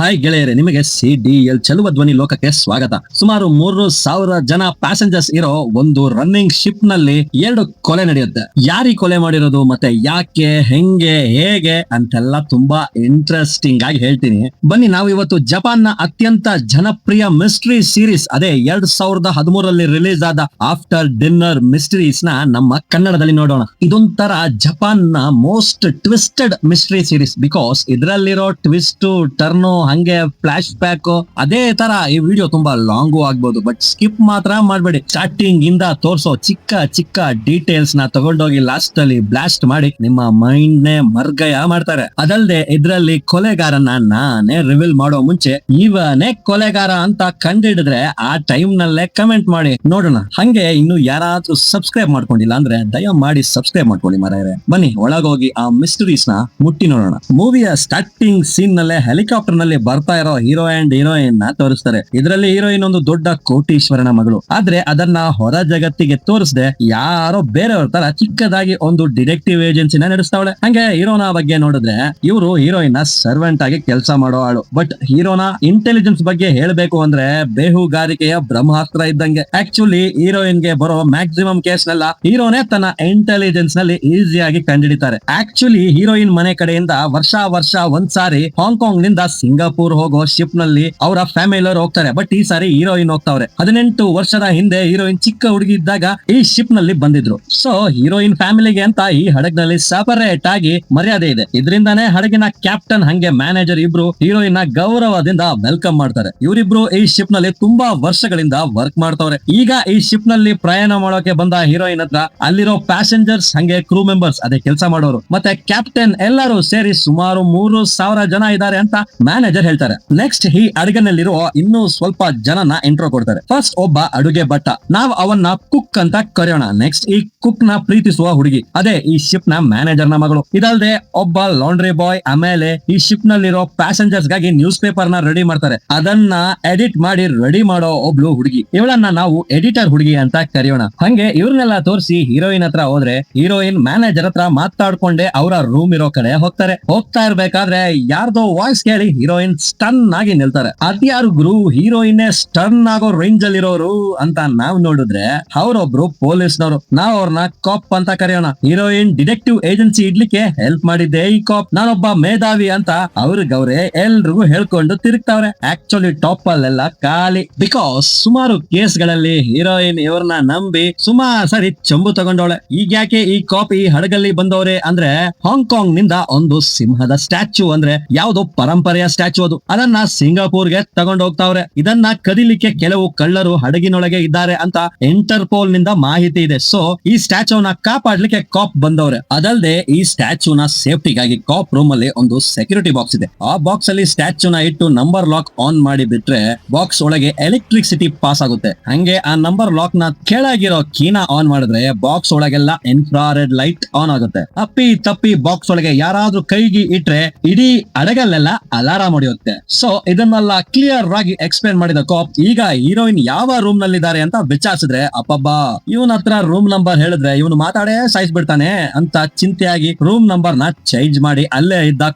Hi ಗೆಳೆಯರೆ, ನಿಮಗೆ CDL ಚಲುವ ಧ್ವನಿ ಲೋಕಕ್ಕೆ ಸ್ವಾಗತ. ಸುಮಾರು 3,000 ಜನ ಪ್ಯಾಸೆಂಜರ್ಸ್ ಇರೋ ಒಂದು ರನ್ನಿಂಗ್ ಶಿಪ್ ನಲ್ಲಿ 2 ಕೊಲೆ ನಡೆಯುತ್ತೆ. ಯಾರಿ ಕೊಲೆ ಮಾಡಿರೋದು ಮತ್ತೆ ಯಾಕೆ, ಹೆಂಗೆ, ಹೇಗೆ ಅಂತೆಲ್ಲ ತುಂಬಾ ಇಂಟ್ರೆಸ್ಟಿಂಗ್ ಆಗಿ ಹೇಳ್ತೀನಿ. ಬನ್ನಿ, ನಾವು ಇವತ್ತು ಜಪಾನ್ ನ ಅತ್ಯಂತ ಜನಪ್ರಿಯ ಮಿಸ್ಟ್ರಿ ಸೀರೀಸ್, ಅದೇ 2013ರಲ್ಲಿ ರಿಲೀಸ್ ಆದ ಆಫ್ಟರ್ ಡಿನ್ನರ್ ಮಿಸ್ಟರೀಸ್ ನ ನಮ್ಮ ಕನ್ನಡದಲ್ಲಿ ನೋಡೋಣ. ಇದೊಂಥರ ಜಪಾನ್ ನ most twisted mystery series. Because ಇದರಲ್ಲಿರೋ ಟ್ವಿಸ್ಟ್, ಟರ್ನು, ಹಂಗೆ ಫ್ಲಾಶ್ ಬ್ಯಾಕ್, ಅದೇ ತರ ಈ ವಿಡಿಯೋ ತುಂಬಾ ಲಾಂಗು ಆಗ್ಬಹುದು. ಬಟ್ ಸ್ಕಿಪ್ ಮಾತ್ರ ಮಾಡ್ಬೇಡಿ. ಸ್ಟಾರ್ಟಿಂಗ್ ಇಂದ ತೋರ್ಸೋ ಚಿಕ್ಕ ಚಿಕ್ಕ ಡೀಟೇಲ್ಸ್ ನ ತಗೊಂಡೋಗಿ ಲಾಸ್ಟ್ ಅಲ್ಲಿ ಬ್ಲಾಸ್ಟ್ ಮಾಡಿ ನಿಮ್ಮ ಮೈಂಡ್ ನೇ ಮರ್ಗಯ ಮಾಡ್ತಾರೆ. ಅದಲ್ಲದೆ ಇದರಲ್ಲಿ ಕೊಲೆಗಾರನ ನಾನೇ ರಿವೀಲ್ ಮಾಡೋ ಮುಂಚೆ ಇವನೇ ಕೊಲೆಗಾರ ಅಂತ ಕಂಡಿಡಿದ್ರೆ ಆ ಟೈಮ್ ನಲ್ಲೇ ಕಮೆಂಟ್ ಮಾಡಿ ನೋಡೋಣ. ಹಂಗೆ ಇನ್ನು ಯಾರಾದ್ರೂ ಸಬ್ಸ್ಕ್ರೈಬ್ ಮಾಡ್ಕೊಂಡಿಲ್ಲ ಅಂದ್ರೆ ದಯ ಮಾಡಿ ಸಬ್ಸ್ಕ್ರೈಬ್ ಮಾಡ್ಕೊಳ್ಳಿ ಮಾರಾಯರೆ. ಬನ್ನಿ ಒಳಗೋಗಿ ಆ ಮಿಸ್ಟರೀಸ್ ನ ಮುಟ್ಟಿ ನೋಡೋಣ. ಮೂವಿಯ ಸ್ಟಾರ್ಟಿಂಗ್ ಸೀನ್ ನಲ್ಲೇ ಹೆಲಿಕಾಪ್ಟರ್ ನಲ್ಲಿ ಬರ್ತಾ ಇರೋ ಹೀರೋ ಅಂಡ್ ಹೀರೋಯಿನ್ ನ ತೋರಿಸ್ತಾರೆ. ಇದರಲ್ಲಿ ಹೀರೋಯಿನ್ ಒಂದು ದೊಡ್ಡ ಕೋಟೀಶ್ವರನ ಮಗಳು. ಆದ್ರೆ ಅದನ್ನ ಹೊರ ಜಗತ್ತಿಗೆ ತೋರಿಸದೆ ಯಾರೋ ಬೇರೆಯವ್ರ ತರ ಚಿಕ್ಕದಾಗಿ ಒಂದು ಡಿಟೆಕ್ಟಿವ್ ಏಜೆನ್ಸಿನ ನಡೆಸ್ತಾವಳೆ. ಹಂಗೆ ಹೀರೋನ ಬಗ್ಗೆ ನೋಡಿದ್ರೆ ಇವರು ಹೀರೋಯಿನ್ ನ ಸರ್ವೆಂಟ್ ಆಗಿ ಕೆಲಸ ಮಾಡೋ ಆಳು. ಬಟ್ ಹೀರೋನ ಇಂಟೆಲಿಜೆನ್ಸ್ ಬಗ್ಗೆ ಹೇಳ್ಬೇಕು ಅಂದ್ರೆ ಬೇಹುಗಾರಿಕೆಯ ಬ್ರಹ್ಮಾಸ್ತ್ರ ಇದ್ದಂಗೆ. ಆಕ್ಚುಲಿ ಹೀರೋಯಿನ್ ಗೆ ಬರೋ ಮ್ಯಾಕ್ಸಿಮಮ್ ಕೇಸ್ ನೆಲ್ಲ ಹೀರೋನೇ ತನ್ನ ಇಂಟೆಲಿಜೆನ್ಸ್ ನಲ್ಲಿ ಈಸಿಯಾಗಿ ಕಂಡಿಡಿತಾರೆ. ಆಕ್ಚುಲಿ ಹೀರೋಯಿನ್ ಮನೆ ಕಡೆಯಿಂದ ವರ್ಷ ಒಂದ್ಸಾರಿ ಹಾಂಗ್ಕಾಂಗ್ ನಿಂದ ಸಿಂಗಾಪುರ್ ಹೋಗೋ ಶಿಪ್ ನಲ್ಲಿ ಅವರ ಫ್ಯಾಮಿಲಿ ಅವರು ಹೋಗ್ತಾರೆ. ಬಟ್ ಈ ಸಾರಿ ಹೀರೋಯಿನ್ ಹೋಗ್ತಾವ್ರೆ. 18 ವರ್ಷದ ಹಿಂದೆ ಹೀರೋಯಿನ್ ಚಿಕ್ಕ ಹುಡುಗಿ ಇದ್ದಾಗ ಈ ಶಿಪ್ ನಲ್ಲಿ ಬಂದಿದ್ರು. ಸೊ ಹೀರೋಯಿನ್ ಫ್ಯಾಮಿಲಿಗೆ ಅಂತ ಈ ಹಡಗ್ನಲ್ಲಿ ಸಪರೇಟ್ ಆಗಿ ಮರ್ಯಾದೆ ಇದೆ. ಇದರಿಂದಾನೇ ಹಡಗಿನ ಕ್ಯಾಪ್ಟನ್ ಹಂಗೆ ಮ್ಯಾನೇಜರ್ ಇಬ್ರು ಹೀರೋಯಿನ್ ನ ಗೌರವದಿಂದ ವೆಲ್ಕಮ್ ಮಾಡ್ತಾರೆ. ಇವರಿಬ್ರು ಈ ಶಿಪ್ ನಲ್ಲಿ ತುಂಬಾ ವರ್ಷಗಳಿಂದ ವರ್ಕ್ ಮಾಡ್ತಾವ್ರೆ. ಈಗ ಈ ಶಿಪ್ ನಲ್ಲಿ ಪ್ರಯಾಣ ಮಾಡೋಕೆ ಬಂದ ಹೀರೋಯಿನ್ ಹತ್ರ ಅಲ್ಲಿರೋ ಪ್ಯಾಸೆಂಜರ್ಸ್, ಹಂಗೆ ಕ್ರೂ ಮೆಂಬರ್ಸ್, ಅದೇ ಕೆಲಸ ಮಾಡೋರು ಮತ್ತೆ ಕ್ಯಾಪ್ಟನ್ ಎಲ್ಲರೂ ಸೇರಿ ಸುಮಾರು 3,000 ಜನ ಇದ್ದಾರೆ ಅಂತ ಮ್ಯಾನೇಜರ್ ಹೇಳ್ತಾರೆ. ನೆಕ್ಸ್ಟ್ ಈ ಅಡುಗೆನಲ್ಲಿರುವ ಇನ್ನೂ ಸ್ವಲ್ಪ ಜನನ ಇಂಟ್ರೋ ಕೊಡ್ತಾರೆ. ಫಸ್ಟ್ ಒಬ್ಬ ಅಡುಗೆ ಭಟ್ಟ, ನಾವು ಅವನ್ನ ಕುಕ್ ಅಂತ ಕರೆಯೋಣ. ನೆಕ್ಸ್ಟ್ ಈ ಕುಕ್ ನ ಪ್ರೀತಿಸುವ ಹುಡುಗಿ, ಅದೇ ಈ ಶಿಪ್ ನ ಮ್ಯಾನೇಜರ್ ನ ಮಗಳು. ಇದಲ್ದೆ ಒಬ್ಬ ಲಾಂಡ್ರಿ ಬಾಯ್. ಆಮೇಲೆ ಈ ಶಿಪ್ ನಲ್ಲಿರೋ ಪ್ಯಾಸೆಂಜರ್ಸ್ ಗಾಗಿ ನ್ಯೂಸ್ ಪೇಪರ್ ನ ರೆಡಿ ಮಾಡ್ತಾರೆ. ಅದನ್ನ ಎಡಿಟ್ ಮಾಡಿ ರೆಡಿ ಮಾಡೋ ಒಬ್ಳು ಹುಡುಗಿ. ಇವಳನ್ನ ನಾವು ಎಡಿಟರ್ ಹುಡುಗಿ ಅಂತ ಕರೆಯೋಣ. ಹಂಗೆ ಇವ್ರನ್ನೆಲ್ಲ ತೋರಿಸಿ ಹೀರೋಯಿನ್ ಹತ್ರ ಹೋದ್ರೆ ಹೀರೋಯಿನ್ ಮ್ಯಾನೇಜರ್ ಹತ್ರ ಮಾತಾಡ್ಕೊಂಡೆ ಅವರ ರೂಮ್ ಇರೋ ಕಡೆ ಹೋಗ್ತಾರೆ. ಹೋಗ್ತಾ ಇರ್ಬೇಕಾದ್ರೆ ಯಾರ್ದೋ ವಾಯ್ಸ್ ಕೇಳಿ ಹೀರೋಯಿನ್ ಸ್ಟನ್ ಆಗಿ ನಿಲ್ತಾರೆ. ಅದ್ಯಾರು ಗುರು, ಹೀರೋಯಿನ್ ಸ್ಟನ್ ಆಗೋ ರೇಂಜ್ ಅಲ್ಲಿ ಇರೋರು ಅಂತ ನಾವ್ ನೋಡಿದ್ರೆ ಅವರೊಬ್ರು ಪೊಲೀಸ್ನವರು. ನಾವ್ ಅವ್ರನ್ನ ಕಾಪ್ ಅಂತ ಕರೆಯೋಣ. ಹೀರೋಯಿನ್ ಡಿಟೆಕ್ಟಿವ್ ಏಜೆನ್ಸಿ ಇಡ್ಲಿಕ್ಕೆ ಹೆಲ್ಪ್ ಮಾಡಿದ್ದೆ ಈ ಕಾಪ್, ನಾನೊಬ್ಬ ಮೇಧಾವಿ ಅಂತ ಅವ್ರಿಗವ್ರೆ ಎಲ್ರಿಗೂ ಹೇಳ್ಕೊಂಡು ತಿರುಗ್ತಾವ್ರೆ. ಆಕ್ಚುಲಿ ಟಾಪ್ ಅಲ್ಲೆಲ್ಲ ಖಾಲಿ. ಬಿಕಾಸ್ ಸುಮಾರು ಕೇಸ್ ಗಳಲ್ಲಿ ಹೀರೋಯಿನ್ ಇವ್ರನ್ನ ನಂಬಿ ಸುಮಾರು ಸರಿ ಚಂಬು ತಗೊಂಡವಳೆ. ಈಗ ಯಾಕೆ ಈ ಕಾಪ್ ಈ ಹಡಗಲ್ಲಿ ಬಂದವ್ರೆ ಅಂದ್ರೆ ಹಾಂಗ್ಕಾಂಗ್ ನಿಂದ ಒಂದು ಸಿಂಹದ ಸ್ಟ್ಯಾಚ್ಯೂ, ಅಂದ್ರೆ ಯಾವ್ದೋ ಪರಂಪರೆಯ ಸ್ಟ್ಯಾಚ್ಯೂ ಅದು, ಅದನ್ನ ಸಿಂಗಾಪುರ್ಗೆ ತಗೊಂಡು ಹೋಗ್ತಾವ್ರೆ. ಇದನ್ನ ಕದಿಲಿಕ್ಕೆ ಕೆಲವು ಕಳ್ಳರು ಹಡಗಿನೊಳಗೆ ಇದ್ದಾರೆ ಅಂತ ಇಂಟರ್ಪೋಲ್ ನಿಂದ ಮಾಹಿತಿ ಇದೆ. ಸೊ ಈ ಸ್ಟ್ಯಾಚ್ಯೂನ ಕಾಪಾಡ್ಲಿಕ್ಕೆ ಕಾಪ್ ಬಂದವ್ರೆ. ಅದಲ್ಲದೆ ಈ ಸ್ಟ್ಯಾಚ್ಯೂನ ಸೇಫ್ಟಿಗಾಗಿ ಕಾಪ್ ರೂಮ್ ಅಲ್ಲಿ ಒಂದು ಸೆಕ್ಯೂರಿಟಿ ಬಾಕ್ಸ್ ಇದೆ. ಆ ಬಾಕ್ಸ್ ಅಲ್ಲಿ ಸ್ಟ್ಯಾಚ್ಯೂನ ಇಟ್ಟು ನಂಬರ್ ಲಾಕ್ ಆನ್ ಮಾಡಿ ಬಿಟ್ರೆ ಬಾಕ್ಸ್ ಒಳಗೆ ಎಲೆಕ್ಟ್ರಿಸಿಟಿ ಪಾಸ್ ಆಗುತ್ತೆ. ಹಂಗೆ ಆ ನಂಬರ್ ಲಾಕ್ ನ ಕೆಳಗಿರೋ ಕೀನ ಆನ್ ಮಾಡಿದ್ರೆ ಬಾಕ್ಸ್ ಒಳಗೆಲ್ಲ ಇನ್ಫ್ರಾರೆಡ್ ಲೈಟ್ ಆನ್ ಆಗುತ್ತೆ. ಅಪ್ಪಿ ತಪ್ಪಿ ಬಾಕ್ಸ್ ಒಳಗೆ ಯಾರಾದ್ರೂ ಕೈಗೆ ಇಟ್ರೆ ಇಡೀ ಅಡಗಲ್ಲೆಲ್ಲ ಅಲಾರಾಮ್ ಹೊಡೆಯುತ್ತೆ. ಸೊ ಇದನ್ನೆಲ್ಲ ಕ್ಲಿಯರ್ ಆಗಿ ಎಕ್ಸ್ಪ್ಲೇನ್ ಮಾಡಿದ ಕಾಪ್ ಈಗ ಹೀರೋಯಿನ್ ಯಾವ ರೂಮ್ ನಲ್ಲಿದ್ದಾರೆ ಅಂತ ವಿಚಾರಿಸಿದ್ರೆ ಅಪ್ಪಬ್ಬಾ ಇವನ್ ಹತ್ರ ರೂಮ್ ನಂಬರ್ ಹೇಳಿದ್ರೆ ಇವನು ಮಾತಾಡೇ ಸಾಯಿಸ್ಬಿಡ್ತಾನೆ ಅಂತ ಚಿಂತೆಯಾಗಿ ರೂಮ್ ನಂಬರ್ ನ ಚೇಂಜ್ ಮಾಡಿ ಅಲ್ಲೇ ಇದ್ದ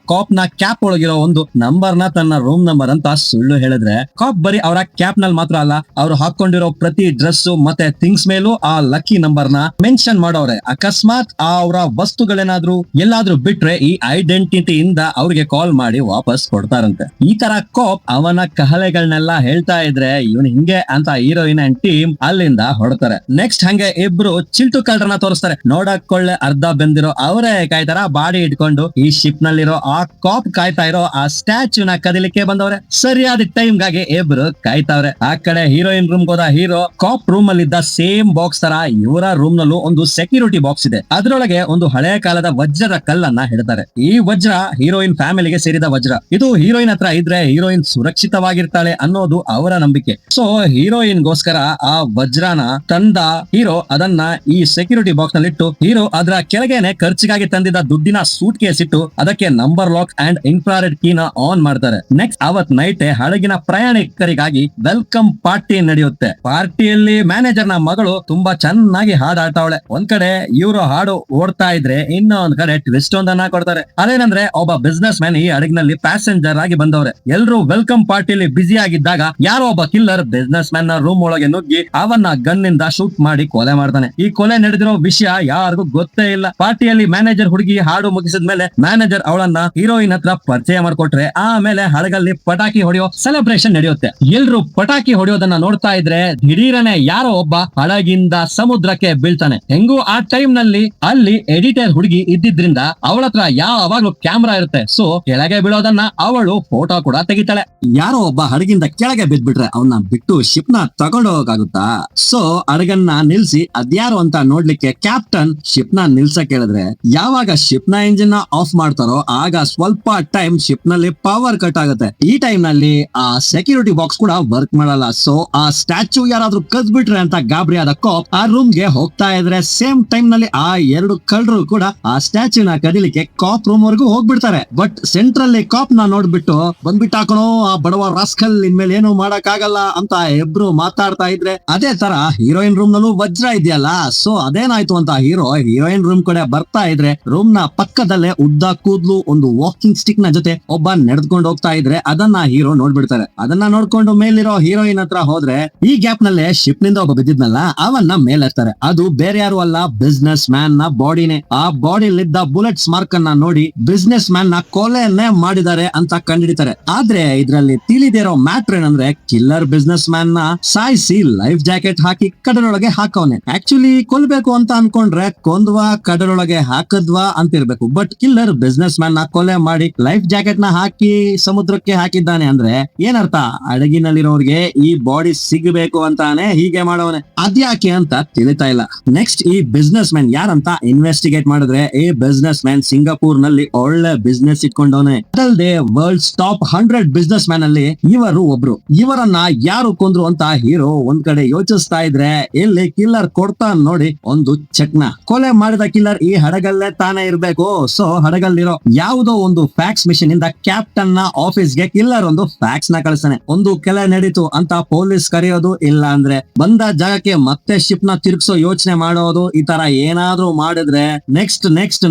ಕಾಪ್ ನ ಕ್ಯಾಪ್ ಒಳಗಿರೋ ಒಂದು ನಂಬರ್ ನ ತನ್ನ ರೂಮ್ ನಂಬರ್ ಅಂತ ಸುಳ್ಳು ಹೇಳಿದ್ರೆ ಕಾಪ್ ಬರೀ ಅವರ ಕ್ಯಾಪ್ ನಲ್ಲಿ ಮಾತ್ರ ಅಲ್ಲ, ಅವ್ರು ಹಾಕೊಂಡಿರೋ ಪ್ರತಿ ಡ್ರೆಸ್ ಮತ್ತೆ ಥಿಂಗ್ಸ್ ಮೇಲೂ ಆ ಲಕ್ಕಿ ನಂಬರ್ ನ ಮೆನ್ಷನ್ ಮಾಡೋರೆ. ಅಕಸ್ಮಾತ್ ಅವರ ವಸ್ತುಗಳೇನಾದ್ರೂ ಎಲ್ಲಾದ್ರೂ ಬಿಟ್ರೆ ಈ ಐಡೆಂಟಿಟಿಯಿಂದ ಅವ್ರಿಗೆ ಕಾಲ್ ಮಾಡಿ ವಾಪಸ್ ಕೊಡ್ತಾರಂತೆ. ಈ ತರ ಕಾಪ್ ಅವನ ಕಹಳೆಗಳನ್ನೆಲ್ಲ ಹೇಳ್ತಾ ಇದ್ರೆ ಇವನ್ ಹಿಂಗೆ ಅಂತ ಹೀರೋಯಿನ್ ಅಂಡ್ ಟೀಮ್ ಅಲ್ಲಿಂದ ಹೊಡ್ತಾರೆ. ನೆಕ್ಸ್ಟ್ ಹಂಗೆ ಇಬ್ರು ಚಿಲ್ಟು ಕಳ್ಳರನ್ನ ತೋರಿಸ್ತಾರೆ. ನೋಡಕೊಳ್ಳೆ ಅರ್ಧ ಬೆಂದಿರೋ ಅವರೇ ಕಾಯ್ತಾರ ಬಾಡಿ ಇಟ್ಕೊಂಡು ಈ ಶಿಪ್ ನಲ್ಲಿರೋ ಆ ಕಾಪ್ ಕಾಯ್ತಾ ಇರೋ ಆ ಸ್ಟ್ಯಾಚ್ಯೂನ ಕದಿಲಿಕ್ಕೆ ಬಂದವ್ರೆ. ಸರಿಯಾದ ಟೈಮ್ ಗಾಗಿ ಇಬ್ರು ಕಾಯ್ತಾವ್ರೆ. ಆ ಕಡೆ ಹೀರೋಯಿನ್ ರೂಮ್ ಹೋದ ಹೀರೋ ಕಾಪ್ ರೂಮ್ ಅಲ್ಲಿ ಇದ್ದ ಸೇಮ್ ಬಾಕ್ಸ್ ತರ ಇವರ ರೂಮ್ ನಲ್ಲೂ ಒಂದು ಸೆಕ್ಯೂರಿಟಿ ಬಾಕ್ಸ್ ಇದೆ. ಅದರೊಳಗೆ ಒಂದು ಹಳೆ ಕಾಲದ ವಜ್ರದ ಕಲ್ಲನ್ನ ಹಿಡ್ತಾರೆ. ಈ ವಜ್ರ ಹೀರೋಯಿನ್ ಫ್ಯಾಮಿಲಿಗೆ ಸೇರಿದ ವಜ್ರ. ಇದು ಹೀರೋಯಿನ್ ಹತ್ರ ಇದ್ರೆ ಹೀರೋಯಿನ್ ಸುರಕ್ಷಿತವಾಗಿರ್ತಾಳೆ ಅನ್ನೋದು ಅವರ ನಂಬಿಕೆ. ಸೊ ಹೀರೋಯಿನ್ ಗೋಸ್ಕರ ಆ ವಜ್ರನ ತಂದ ಹೀರೋ ಅದನ್ನ ಈ ಸೆಕ್ಯೂರಿಟಿ ಬಾಕ್ಸ್ ನಲ್ಲಿ ಇಟ್ಟು ಹೀರೋ ಅದರ ಕೆಳಗೇನೆ ಖರ್ಚಿಗಾಗಿ ತಂದಿದ್ದ ದುಡ್ಡಿನ ಸೂಟ್ ಕೇಸ್ ಇಟ್ಟು ಅದಕ್ಕೆ ನಂಬರ್ ಲಾಕ್ ಅಂಡ್ ಇನ್ಫ್ರಾರೆಡ್ ಕೀನ ಆನ್ ಮಾಡ್ತಾರೆ. ನೆಕ್ಸ್ಟ್ ಅವತ್ ನೈಟ್ ಹಡಗಿನ ಪ್ರಯಾಣಿಕರಿಗಾಗಿ ವೆಲ್ಕಮ್ ಪಾರ್ಟಿ ನಡೆಯುತ್ತೆ. ಪಾರ್ಟಿಯಲ್ಲಿ ಮ್ಯಾನೇಜರ್ ನ ಮಗಳು ತುಂಬಾ ಚೆನ್ನಾಗಿ ಹಾಡು ಆಡ್ತಾವಳೆ. ಒಂದ್ ಕಡೆ ಇವರು ಹಾಡು ಓಡ್ತಾ ಇದ್ರೆ ಇನ್ನೊಂದ್ ಕಡೆ ಟ್ವಿಸ್ಟ್ ಒಂದನ್ನ ಕೊಡ್ತಾರೆ. ಅದೇನಂದ್ರೆ ಒಬ್ಬ ಬಿಸ್ನೆಸ್ ಮ್ಯಾನ್ ಈ ಹಡಗಿನಲ್ಲಿ ಪ್ಯಾಸೆಂಜರ್ ಆಗಿ ಬಂದವ್ರೆ. ಎಲ್ರು ವೆಲ್ಕಮ್ ಪಾರ್ಟಿಲಿ ಬ್ಯುಸಿ ಆಗಿದ್ದಾಗ ಯಾರೋ ಒಬ್ಬ ಕಿಲ್ಲರ್ ಬಿಸ್ನೆಸ್ ಮ್ಯಾನ್ ನ ರೂಮ್ ಒಳಗೆ ನುಗ್ಗಿ ಅವನ್ನ ಗನ್ ನಿಂದ ಶೂಟ್ ಮಾಡಿ ಕೊಲೆ ಮಾಡ್ತಾನೆ. ಈ ಕೊಲೆ ನಡೆದಿರೋ ವಿಷಯ ಯಾರಿಗೂ ಗೊತ್ತೇ ಇಲ್ಲ. ಪಾರ್ಟಿಯಲ್ಲಿ ಮ್ಯಾನೇಜರ್ ಹುಡುಗಿ ಹಾಡು ಮುಗಿಸಿದ ಮೇಲೆ ಮ್ಯಾನೇಜರ್ ಅವಳನ್ನ ಹೀರೋಯಿನ್ ಹತ್ರ ಪರಿಚಯ ಮಾಡ್ಕೊಟ್ರೆ ಆಮೇಲೆ ಹಡಗಲ್ಲಿ ಪಟಾಕಿ ಹೊಡೆಯೋ ಸೆಲೆಬ್ರೇಷನ್ ನಡೆಯುತ್ತೆ. ಎಲ್ರು ಪಟಾಕಿ ಹೊಡೆಯೋದನ್ನ ನೋಡ್ತಾ ಇದ್ರೆ ದಿಢೀರನೆ ಯಾರೋ ಒಬ್ಬ ಹಡಗಿಂದ ಸಮುದ್ರಕ್ಕೆ ಬೀಳ್ತಾನೆ. ಹೆಂಗೂ ಆ ಟೈಮ್ ನಲ್ಲಿ ಅಲ್ಲಿ ಎಡಿಟರ್ ಹುಡುಗಿ ಇದ್ದಿದ್ರಿಂದ ಅವಳ ಹತ್ರ ಯಾವಾಗ್ಲೂ ಕ್ಯಾಮ್ರಾ ಇರುತ್ತೆ. ಸೊ ಕೆಳಗೆ ಬೀಳೋದನ್ನ ಅವಳು ಫೋಟೋ ಕೂಡ ತೆಗಿತಾಳೆ. ಯಾರೋ ಒಬ್ಬ ಹಡಗಿಂದ ಕೆಳಗೆ ಬಿದ್ಬಿಟ್ರೆ ಅವನ್ನ ಬಿಟ್ಟು ಶಿಪ್ ನ ತಗೊಂಡು ಹೋಗಕ್ಕಾಗುತ್ತಾ? ಸೊ ಹಡಗನ್ನ ನಿಲ್ಸಿ ಅದ್ಯಾರು ಅಂತ ನೋಡ್ಲಿಕ್ಕೆ ಕ್ಯಾಪ್ಟನ್ ಶಿಪ್ ನ ನಿಲ್ಸಕ್ ಹೇಳಿದ್ರೆ ಯಾವಾಗ ಶಿಪ್ ನ ಇಂಜಿನ್ ಆಫ್ ಮಾಡ್ತಾರೋ ಆಗ ಸ್ವಲ್ಪ ಟೈಮ್ ಶಿಪ್ ನಲ್ಲಿ ಪವರ್ ಕಟ್ ಆಗುತ್ತೆ. ಈ ಟೈಮ್ ನಲ್ಲಿ ಆ ಸೆಕ್ಯೂರಿಟಿ ಬಾಕ್ಸ್ ಕೂಡ ವರ್ಕ್ ಮಾಡಲ್ಲ. ಸೊ ಆ ಸ್ಟ್ಯಾಚು ಯಾರಾದ್ರೂ ಕದ್ಬಿಟ್ರೆ ಅಂತ ಗಾಬರಿ ಆದ ಕಾಪ್ ಆ ರೂಮ್ ಗೆ ಹೋಗ್ತಾ ಇದ್ರೆ ಸೇಮ್ ಟೈಮ್ ನಲ್ಲಿ ಆ ಎರಡು ಕಳ್ಳರು ಕೂಡ ಆ ಸ್ಟ್ಯಾಚು ನ ಕದಿಲಿಕ್ಕೆ ಕಾಪ್ ರೂಮ್ ವರೆಗೂ ಹೋಗ್ಬಿಡ್ತಾರೆ. ಬಟ್ ಸೆಂಟ್ರಲ್ ಕಾಪ್ ನ ನೋಡ್ಬಿಟ್ಟು ಬಂದ್ಬಿಟ್ಟಾಕಣೋ ಆ ಬಡವ ರಾಸ್ಕಲ್ ಇನ್ಮೇಲೆ ಏನು ಮಾಡಕ್ ಆಗಲ್ಲ ಅಂತ ಇಬ್ರು ಮಾತಾಡ್ತಾ ಇದ್ರೆ ಅದೇ ತರ ಹೀರೋಯಿನ್ ರೂಮ್ ನಲ್ಲೂ ವಜ್ರ ಇದೆಯಲ್ಲ. ಸೊ ಅದೇನಾಯ್ತು ಅಂತ ಹೀರೋಯಿನ್ ರೂಮ್ ಕಡೆ ಬರ್ತಾ ಇದ್ರೆ ರೂಮ್ ನ ಪಕ್ಕದಲ್ಲೇ ಉದ್ದ ಕೂದ್ಲು ಒಂದು ವಾಕಿಂಗ್ ಸ್ಟಿಕ್ ನ ಜೊತೆ ಒಬ್ಬ ನಡೆದುಕೊಂಡು ಹೋಗ್ತಾ ಇದ್ರೆ ಅದನ್ನ ಹೀರೋ ನೋಡ್ಬಿಡ್ತಾರೆ. ಅದನ್ನ ನೋಡ್ಕೊಂಡು ಮೇಲಿರೋ ಹೀರೋಯಿನ್ ಹತ್ರ ಹೋದ್ರೆ ಈ ಗ್ಯಾಪ್ ನಲ್ಲೇ ಶಿಪ್ ನಿಂದ ಒಬ್ಬ ಬಿದ್ದಿದ್ನಲ್ಲ ಅವನ್ನ ಮೇಲೆತ್ತಾರೆ. ಅದು ಬೇರೆ ಯಾರು ಅಲ್ಲ, ಬಿಸ್ನೆಸ್ ಮ್ಯಾನ್ ನ ಬಾಡಿನೇ. ಆ ಬಾಡಿಲಿದ್ದ ಬುಲೆಟ್ಸ್ ಮಾರ್ಕ್ ಅನ್ನ ನೋಡಿ ಬಿಸ್ನೆಸ್ ಮ್ಯಾನ್ ನ ಕೊಲೆಯನ್ನೇ ಮಾಡಿದ್ದಾರೆ ಅಂತ ಕಂಡಿಡಿತಾರೆ. ಆದ್ರೆ ಇದ್ರಲ್ಲಿ ತಿಳಿದಿರೋ ಮ್ಯಾಟ್ರ್ ಏನಂದ್ರೆ ಕಿಲ್ಲರ್ ಬಿಸ್ನೆಸ್ ಮ್ಯಾನ್ ನ ಸಾಯಿಸಿ ಲೈಫ್ ಜಾಕೆಟ್ ಹಾಕಿ ಕಡಲೊಳಗೆ ಹಾಕವನೆ. ಆಕ್ಚುಲಿ ಕೊಲ್ಬೇಕು ಅಂತ ಅನ್ಕೊಂಡ್ರೆ ಕೊಂದ್ವಾ ಕಡಲೊಳಗೆ ಹಾಕದ್ವಾ ಅಂತಿರ್ಬೇಕು. ಬಟ್ ಕಿಲ್ಲರ್ ಬಿಸ್ನೆಸ್ ಮ್ಯಾನ್ ನ ಕೊಲೆ ಮಾಡಿ ಲೈಫ್ ಜಾಕೆಟ್ ನ ಹಾಕಿ ಸಮುದ್ರಕ್ಕೆ ಹಾಕಿದ್ದಾನೆ ಅಂದ್ರೆ ಏನರ್ಥ? ಹಡಗಿನಲ್ಲಿರೋರ್ಗೆ ಈ ಬಾಡಿ ಸಿಗಬೇಕು ಅಂತಾನೆ ಹೀಗೆ ಮಾಡವನೆ. ಅದ್ಯಾಕೆ ಅಂತ ತಿಳಿತಾ ಇಲ್ಲ. ನೆಕ್ಸ್ಟ್ ಈ ಬಿಸ್ನೆಸ್ ಮ್ಯಾನ್ ಯಾರಂತ ಇನ್ವೆಸ್ಟಿಗೇಟ್ ಮಾಡಿದ್ರೆ ಈ ಬಿಸ್ನೆಸ್ ಮ್ಯಾನ್ ಸಿಂಗಾಪುರ್ ನಲ್ಲಿ ಒಳ್ಳೆ ಬಿಸ್ನೆಸ್ ಇಟ್ಕೊಂಡವನೆ. ಅದಲ್ಲದೆ ವರ್ಲ್ಡ್ ಟಾಪ್ 100 ಬಿಸ್ನೆಸ್ ಮ್ಯಾನ್ ಅಲ್ಲಿ ಇವರು ಒಬ್ರು. ಇವರನ್ನ ಯಾರು ಕೊಂದ್ರು ಅಂತ ಹೀರೋ ಒಂದ್ ಕಡೆ ಯೋಚಿಸ್ತಾ ಇದ್ರೆ ಇಲ್ಲಿ ಕಿಲ್ಲರ್ ಕೊಡ್ತಾ ನೋಡಿ ಒಂದು ಚೆಕ್ ನ. ಕೊಲೆ ಮಾಡಿದ ಕಿಲ್ಲರ್ ಈ ಹಡಗಲ್ಲೇ ತಾನೇ ಇರ್ಬೇಕು. ಸೊ ಹಡಗಲ್ಲಿರೋ ಯಾವುದೋ ಒಂದು ಫ್ಯಾಕ್ಸ್ ಮಿಷನ್ ಇಂದ ಕ್ಯಾಪ್ಟನ್ ನ ಆಫೀಸ್ ಗೆ ಕಿಲ್ಲರ್ ಒಂದು ಫ್ಯಾಕ್ಸ್ ನ ಕಳಿಸ್ತಾನೆ. ಒಂದು ಕೆಲೆ ನಡೀತು ಅಂತ ಪೊಲೀಸ್ ಕರೆಯೋದು, ಇಲ್ಲ ಅಂದ್ರೆ ಬಂದ ಜಾಗಕ್ಕೆ ಮತ್ತೆ ಶಿಪ್ ನ ತಿರುಗಿಸೋ ಯೋಚನೆ ಮಾಡೋದು. ಈ ತರ ಏನಾದ್ರೂ ಮಾಡಿದ್ರೆ ನೆಕ್ಸ್ಟ್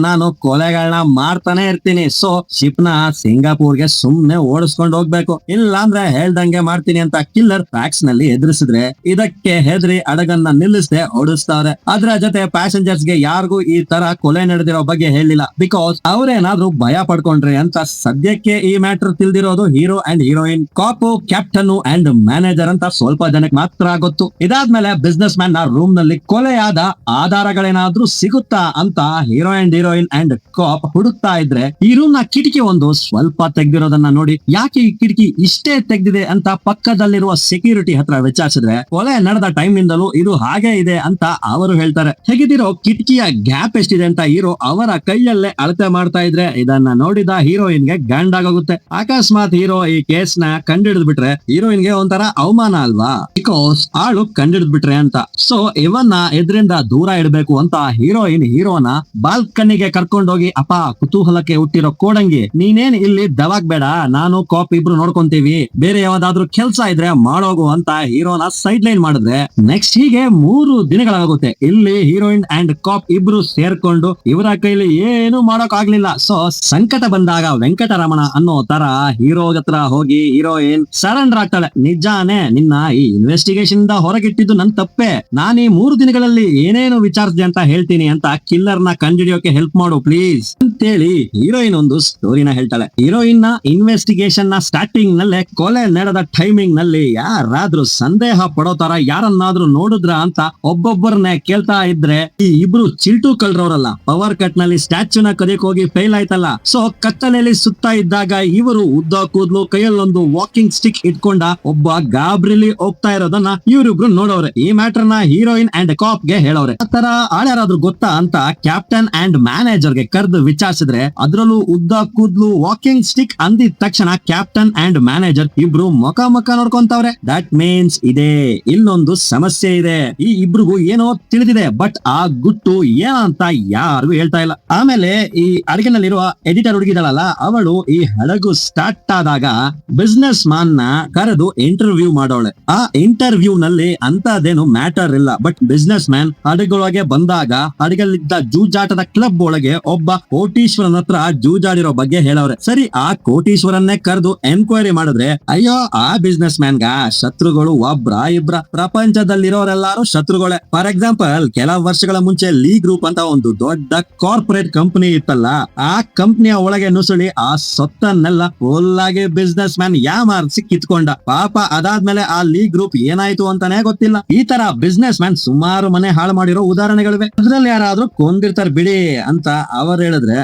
ನಾನು ಕೊಲೆಗಳನ್ನ ಮಾಡ್ತಾನೆ ಇರ್ತೀನಿ. ಸೊ ಶಿಪ್ ನ ಸಿಂಗಾಪುರ್ಗೆ ಸುಮ್ನೆ ಓಡಿಸ್ಕೊಂಡು ಹೋಗ್ಬೇಕು, ಇಲ್ಲ ಅಂದ್ರೆ ಹೇಳ್ದಂಗೆ ಮಾಡ್ತೀನಿ ಅಂತ ಕಿಲ್ಲರ್ ಫ್ಯಾಕ್ಸ್ ನಲ್ಲಿ ಎದುರಿಸಿದ್ರೆ ಇದಕ್ಕೆ ಹೆದರಿ ಹಡಗನ್ನ ನಿಲ್ಲಿಸದೆ ಓಡಿಸ್ತಾರೆ. ಅದ್ರ ಜೊತೆ ಪ್ಯಾಸೆಂಜರ್ಸ್ ಗೆ ಯಾರಿಗೂ ಈ ತರ ಕೊಲೆ ನಡೆದಿರೋ ಬಗ್ಗೆ ಹೇಳಿಲ್ಲ. ಬಿಕಾಸ್ ಅವ್ರೇನಾದ್ರೂ ಭಯ ಪಡ್ಕೊಂಡ್ರೆ ಅಂತ. ಸದ್ಯಕ್ಕೆ ಈ ಮ್ಯಾಟರ್ ತಿಳಿದಿರೋದು ಹೀರೋ ಅಂಡ್ ಹೀರೋಯಿನ್, ಕಾಪು, ಕ್ಯಾಪ್ಟನ್ ಅಂಡ್ ಮ್ಯಾನೇಜರ್ ಅಂತ ಸ್ವಲ್ಪ ಜನಕ್ಕೆ ಮಾತ್ರ ಗೊತ್ತು. ಇದಾದ್ಮೇಲೆ ಬಿಸ್ನೆಸ್ ಮ್ಯಾನ್ ನ ರೂಮ್ ನಲ್ಲಿ ಕೊಲೆಯಾದ ಆಧಾರಗಳೇನಾದ್ರೂ ಸಿಗುತ್ತಾ ಅಂತ ಹೀರೋಯಿನ್ ಅಂಡ್ ಕಾಪ್ ಹುಡುಕ್ತಾ ಇದ್ರೆ ಈ ರೂಮ್ ನ ಕಿಟಕಿ ಒಂದು ಸ್ವಲ್ಪ ತೆಗ್ದಿರೋದನ್ನ ನೋಡಿ ಯಾಕೆ ಈ ಕಿಟಕಿ ಇಷ್ಟೇ ತೆಗ್ದಿದೆ ಅಂತ ಪಕ್ಕದಲ್ಲಿರುವ ಸೆಕ್ಯೂರಿಟಿ ಹತ್ರ ವಿಚಾರಿಸಿದ್ರೆ ಕೊಲೆ ನಡೆದ ಟೈಮ್ ನಿಂದಲೂ ಇದು ಹಾಗೆ ಇದೆ ಅಂತ ಅವರು ಹೇಳ್ತಾರೆ. ಹೇಗಿದಿರೋ ಕಿಟಕಿಯ ಗ್ಯಾಪ್ ಎಷ್ಟಿದೆ ಅಂತ ಹೀರೋ ಅವರ ಕೈಯಲ್ಲೇ ಅಳತೆ ಮಾಡ್ತಾ ಇದ್ರೆ ಇದನ್ನ ನೋಡಿದ ಹೀರೋಯಿನ್ ಗೆ ಗಂಡಾಗುತ್ತೆ. ಅಕಸ್ಮಾತ್ ಹೀರೋ ಈ ಕೇಸ್ ನ ಕಂಡಿಡಿದ್ ಬಿಟ್ರೆ ಹೀರೋಯಿನ್ ಗೆ ಒಂಥರ ಅವಮಾನ ಅಲ್ವಾ, ಬಿಕಾಸ್ ಆಳು ಕಂಡಿಡಿದ್ ಬಿಟ್ರೆ ಅಂತ. ಸೊ ಇವನ್ನ ಎದ್ರಿಂದ ದೂರ ಇಡಬೇಕು ಅಂತ ಹೀರೋಯಿನ್ ಹೀರೋನ ಬಾಲ್ಕನಿಗೆ ಕರ್ಕೊಂಡೋಗಿ ಅಪ್ಪ ಕುತೂಹಲಕ್ಕೆ ಹುಟ್ಟಿರೋ ಕೋಡಂಗಿ ನೀನೇನ್ ಇಲ್ಲಿ ದವಾಗ್ಬೇಡ, ನಾನು ಕಾಪ್ ಇಬ್ರು ನೋಡ್ಕೊಂತೀವಿ, ಬೇರೆ ಯಾವ್ದಾದ್ರು ಕೆಲ್ಸ ಇದ್ರೆ ಮಾಡೋಗು ಅಂತ ಹೀರೋನ ಸೈಡ್ ಲೈನ್ ಮಾಡಿದ್ರೆ ನೆಕ್ಸ್ಟ್ ಹೀಗೆ 3 ದಿನಗಳಾಗುತ್ತೆ. ಇಲ್ಲಿ ಹೀರೋಯಿನ್ ಅಂಡ್ ಕಾಪ್ ಇಬ್ರು ಸೇರ್ಕೊಂಡು ಇವರ ಕೈಲಿ ಏನು ಮಾಡೋಕ್ ಆಗ್ಲಿಲ್ಲ. ಸೊ ಸಂಕಟ ಬಂದಾಗ ವೆಂಕಟರಮಣ ಅನ್ನೋ ತರ ಹೀರೋ ಹತ್ರ ಹೋಗಿ ಹೀರೋಯಿನ್ ಸರೆಂಡರ್ ಆಗ್ತಾಳೆ. ನಿಜಾನೇ ನಿನ್ನ ಈ ಇನ್ವೆಸ್ಟಿಗೇಷನ್ ಇಂದ ಹೊರಗಿಟ್ಟಿದ್ದು ನನ್ ತಪ್ಪೆ, ನಾನು ಈ 3 ದಿನಗಳಲ್ಲಿ ಏನೇನು ವಿಚಾರಿಸಿದೆ ಅಂತ ಹೇಳ್ತೀನಿ ಅಂತ ಕಿಲ್ಲರ್ ನ ಕಂಡಿಡಿಯೋಕೆ ಹೆಲ್ಪ್ ಮಾಡು ಪ್ಲೀಸ್ ಅಂತೇಳಿ ಹೀರೋಯಿನ್ ಒಂದು ಸ್ಟೋರಿನ ಹೇಳ್ತಾಳೆ. ಹೀರೋಯಿನ್ ನ ಇನ್ವೆಸ್ಟಿಗೇಷನ್ ನ ಸ್ಟಾರ್ಟಿಂಗ್ ನಲ್ಲೇ ಕೊಲೆ ನಡೆದ ಟೈಮಿಂಗ್ ನಲ್ಲಿ ಯಾರಾದ್ರೂ ಸಂದೇಹ ಪಡೋ ತರ ಯಾರನ್ನಾದ್ರೂ ನೋಡಿದ್ರ ಅಂತ ಒಬ್ಬೊಬ್ಬರನ್ನೇ ಕೇಳ್ತಾ ಇದ್ರೆ ಈ ಇಬ್ರು ಚಿಲ್ಟು ಕಳ್ರವ್ರಲ್ಲ, ಪವರ್ ಕಟ್ ನಲ್ಲಿ ಸ್ಟ್ಯಾಚ್ಯೂ ನ ಕದಿಯಕ್ ಹೋಗಿ ಫೇಲ್ ಆಯ್ತಲ್ಲ. ಸೊ ಕತ್ತಲೆಯಲ್ಲಿ ಸುತ್ತಾ ಇದ್ದಾಗ ಇವರು ಉದ್ದ ಕೂದ್ಲು ಕೈಯಲ್ಲೊಂದು ವಾಕಿಂಗ್ ಸ್ಟಿಕ್ ಇಟ್ಕೊಂಡ ಒಬ್ಬ ಗಾಬ್ರಿಲಿ ಹೋಗ್ತಾ ಇರೋದನ್ನ ಇವರಿಬ್ರು ನೋಡೋರೆ. ಈ ಮ್ಯಾಟರ್ ನ ಹೀರೋಯಿನ್ ಅಂಡ್ ಕಾಪ್ ಗೆ ಹೇಳೋರೆ. ಆ ತರ ಆಳ್ಯಾರಾದ್ರೂ ಗೊತ್ತಾ ಅಂತ ಕ್ಯಾಪ್ಟನ್ ಅಂಡ್ ಮ್ಯಾನೇಜರ್ ಗೆ ಕರೆದು ವಿಚಾರಿಸಿದ್ರೆ ಅದ್ರಲ್ಲೂ ಉದ್ದ ಕೂದ್ಲು ವಾಕಿಂಗ್ ಸ್ಟಿಕ್ ಅಂದಿದ ತಕ್ಷಣ ಕ್ಯಾಪ್ಟನ್ ಅಂಡ್ ಮ್ಯಾನೇಜರ್ ಇಬ್ರು ಮುಖ ನೋಡ್ಕೊಂತವ್ರೆ. ದಟ್ ಮೀನ್ಸ್ ಇದೆ ಇಲ್ಲೊಂದು ಸಮಸ್ಯೆ ಇದೆ. ಈ ಇಬ್ರಿಗೂ ಏನೋ ತಿಳಿದಿದೆ, ಬಟ್ ಆ ಗುಟ್ಟು ಏನಂತ ಯಾರಿಗೂ ಹೇಳ್ತಾ ಇಲ್ಲ. ಆಮೇಲೆ ಈ ಅಡಗಿನಲ್ಲಿರುವ ಎಡಿಟರ್ ಹುಡುಗಿದಳಲ್ಲ, ಅವಳು ಈ ಹಡಗು ಸ್ಟಾರ್ಟ್ ಆದಾಗ ಬಿಸ್ನೆಸ್ ಮ್ಯಾನ್ ನ ಕರೆದು ಇಂಟರ್ವ್ಯೂ ಮಾಡೋಳೆ. ಆ ಇಂಟರ್ವ್ಯೂ ನಲ್ಲಿ ಅಂತದೇನು ಮ್ಯಾಟರ್ ಇಲ್ಲ. ಬಟ್ ಬಿಸ್ನೆಸ್ ಮ್ಯಾನ್ ಹಡಗೊಳಗೆ ಬಂದಾಗ ಹಡಗಲ್ಲಿದ್ದ ಜೂಜಾಟದ ಕ್ಲಬ್ ಒಳಗೆ ಒಬ್ಬ ಕೋಟೀಶ್ವರನ ಹತ್ರ ಜೂಜಾಡಿರೋ ಬಗ್ಗೆ ಹೇಳವ್ರೆ. ಸರಿ, ಆ ಕೋಟಿ ಕೋಟೀಶ್ವರನ್ನೇ ಕರೆದು ಎನ್ಕ್ವೈರಿ ಮಾಡಿದ್ರೆ ಅಯ್ಯೋ ಆ ಬಿಸ್ನೆಸ್ ಮ್ಯಾನ್ಗ ಶತ್ರುಗಳು ಒಬ್ರ ಇಬ್ರ, ಪ್ರಪಂಚದಲ್ಲಿರೋರೆಲ್ಲಾರು ಶತ್ರುಗಳೇ. ಫಾರ್ ಎಕ್ಸಾಂಪಲ್, ಕೆಲ ವರ್ಷಗಳ ಮುಂಚೆ ಲೀ ಗ್ರೂಪ್ ಅಂತ ಒಂದು ದೊಡ್ಡ ಕಾರ್ಪೊರೇಟ್ ಕಂಪನಿ ಇತ್ತಲ್ಲ, ಆ ಕಂಪನಿಯ ಒಳಗೆ ನುಸುಳಿ ಆ ಸೊತ್ತನ್ನೆಲ್ಲ ಫುಲ್ ಆಗಿ ಬಿಸ್ನೆಸ್ ಮ್ಯಾನ್ ಯಾಮಾರ್ಸಿ ಕಿತ್ಕೊಂಡ. ಪಾಪ ಅದಾದ್ಮೇಲೆ ಆ ಲೀ ಗ್ರೂಪ್ ಏನಾಯ್ತು ಅಂತಾನೆ ಗೊತ್ತಿಲ್ಲ. ಈ ತರ ಬಿಸ್ನೆಸ್ ಮ್ಯಾನ್ ಸುಮಾರು ಮನೆ ಹಾಳು ಮಾಡಿರೋ ಉದಾಹರಣೆಗಳಿವೆ. ಅದ್ರಲ್ಲಿ ಯಾರಾದ್ರೂ ಕೊಂದಿರ್ತಾರ ಬಿಡಿ ಅಂತ ಅವ್ರು ಹೇಳಿದ್ರೆ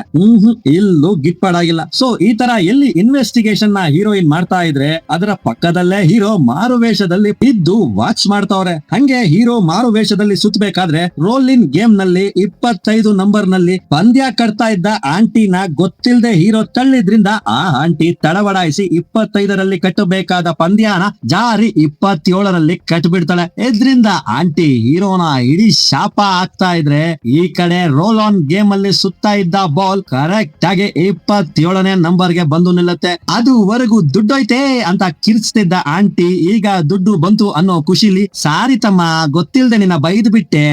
ಇಲ್ಲೂ ಗಿಟ್ಪಾಡಾಗಿಲ್ಲ. ಸೊ ಈ ತರ ಎಲ್ಲಿ ಇನ್ವೆಸ್ಟಿಗೇಷನ್ ನ ಹೀರೋಯಿನ್ ಮಾಡ್ತಾ ಇದ್ರೆ ಅದರ ಪಕ್ಕದಲ್ಲೇ ಹೀರೋ ಮಾರು ವೇಷದಲ್ಲಿ ಇದ್ದು ವಾಚ್ ಮಾಡ್ತಾವ್ರೆ. ಹಂಗೆ ಹೀರೋ ಮಾರು ವೇಷದಲ್ಲಿ ಸುತ್ತಬೇಕಾದ್ರೆ ರೋಲ್ ಇನ್ ಗೇಮ್ ನಲ್ಲಿ 25 ನಂಬರ್ ನಲ್ಲಿ ಪಂದ್ಯ ಕಟ್ತಾ ಇದ್ದ ಆಂಟಿನ ಗೊತ್ತಿಲ್ಲದೆ ಹೀರೋ ತಳ್ಳಿದ್ರಿಂದ ಆ ಆಂಟಿ ತಡವಡಾಯಿಸಿ 25ರಲ್ಲಿ ಕಟ್ಟಬೇಕಾದ ಪಂದ್ಯನ ಜಾರಿ 27ರಲ್ಲಿ ಕಟ್ಬಿಡ್ತಾಳೆ. ಇದ್ರಿಂದ ಆಂಟಿ ಹೀರೋನ ಇಡೀ ಶಾಪ ಆಗ್ತಾ ಇದ್ರೆ ಈ ಕಡೆ ರೋಲ್ ಆನ್ ಗೇಮ್ ಅಲ್ಲಿ ಸುತ್ತಾ ಇದ್ದ ಬಾಲ್ ಕರೆಕ್ಟ್ ಆಗಿ 27ನೇ ನಂಬರ್ಗೆ ಬಂದು ನಿಲ್ಲುತ್ತೆ. ಅದುವರೆಗೂ ದುಡ್ಡೋಯ್ತೆ ಅಂತ ಕಿರ್ಚ್ತಿದ್ದ ಆಂಟಿ ಈಗ ದುಡ್ಡು ಬಂತು ಅನ್ನೋ ಖುಷಿಲಿ ಸಾರಿ ತಮ್ಮ ಗೊತ್ತಿಲ್ದೆ ನಿನ್ನ ಬೈದು ಬಿಟ್ಟೆ,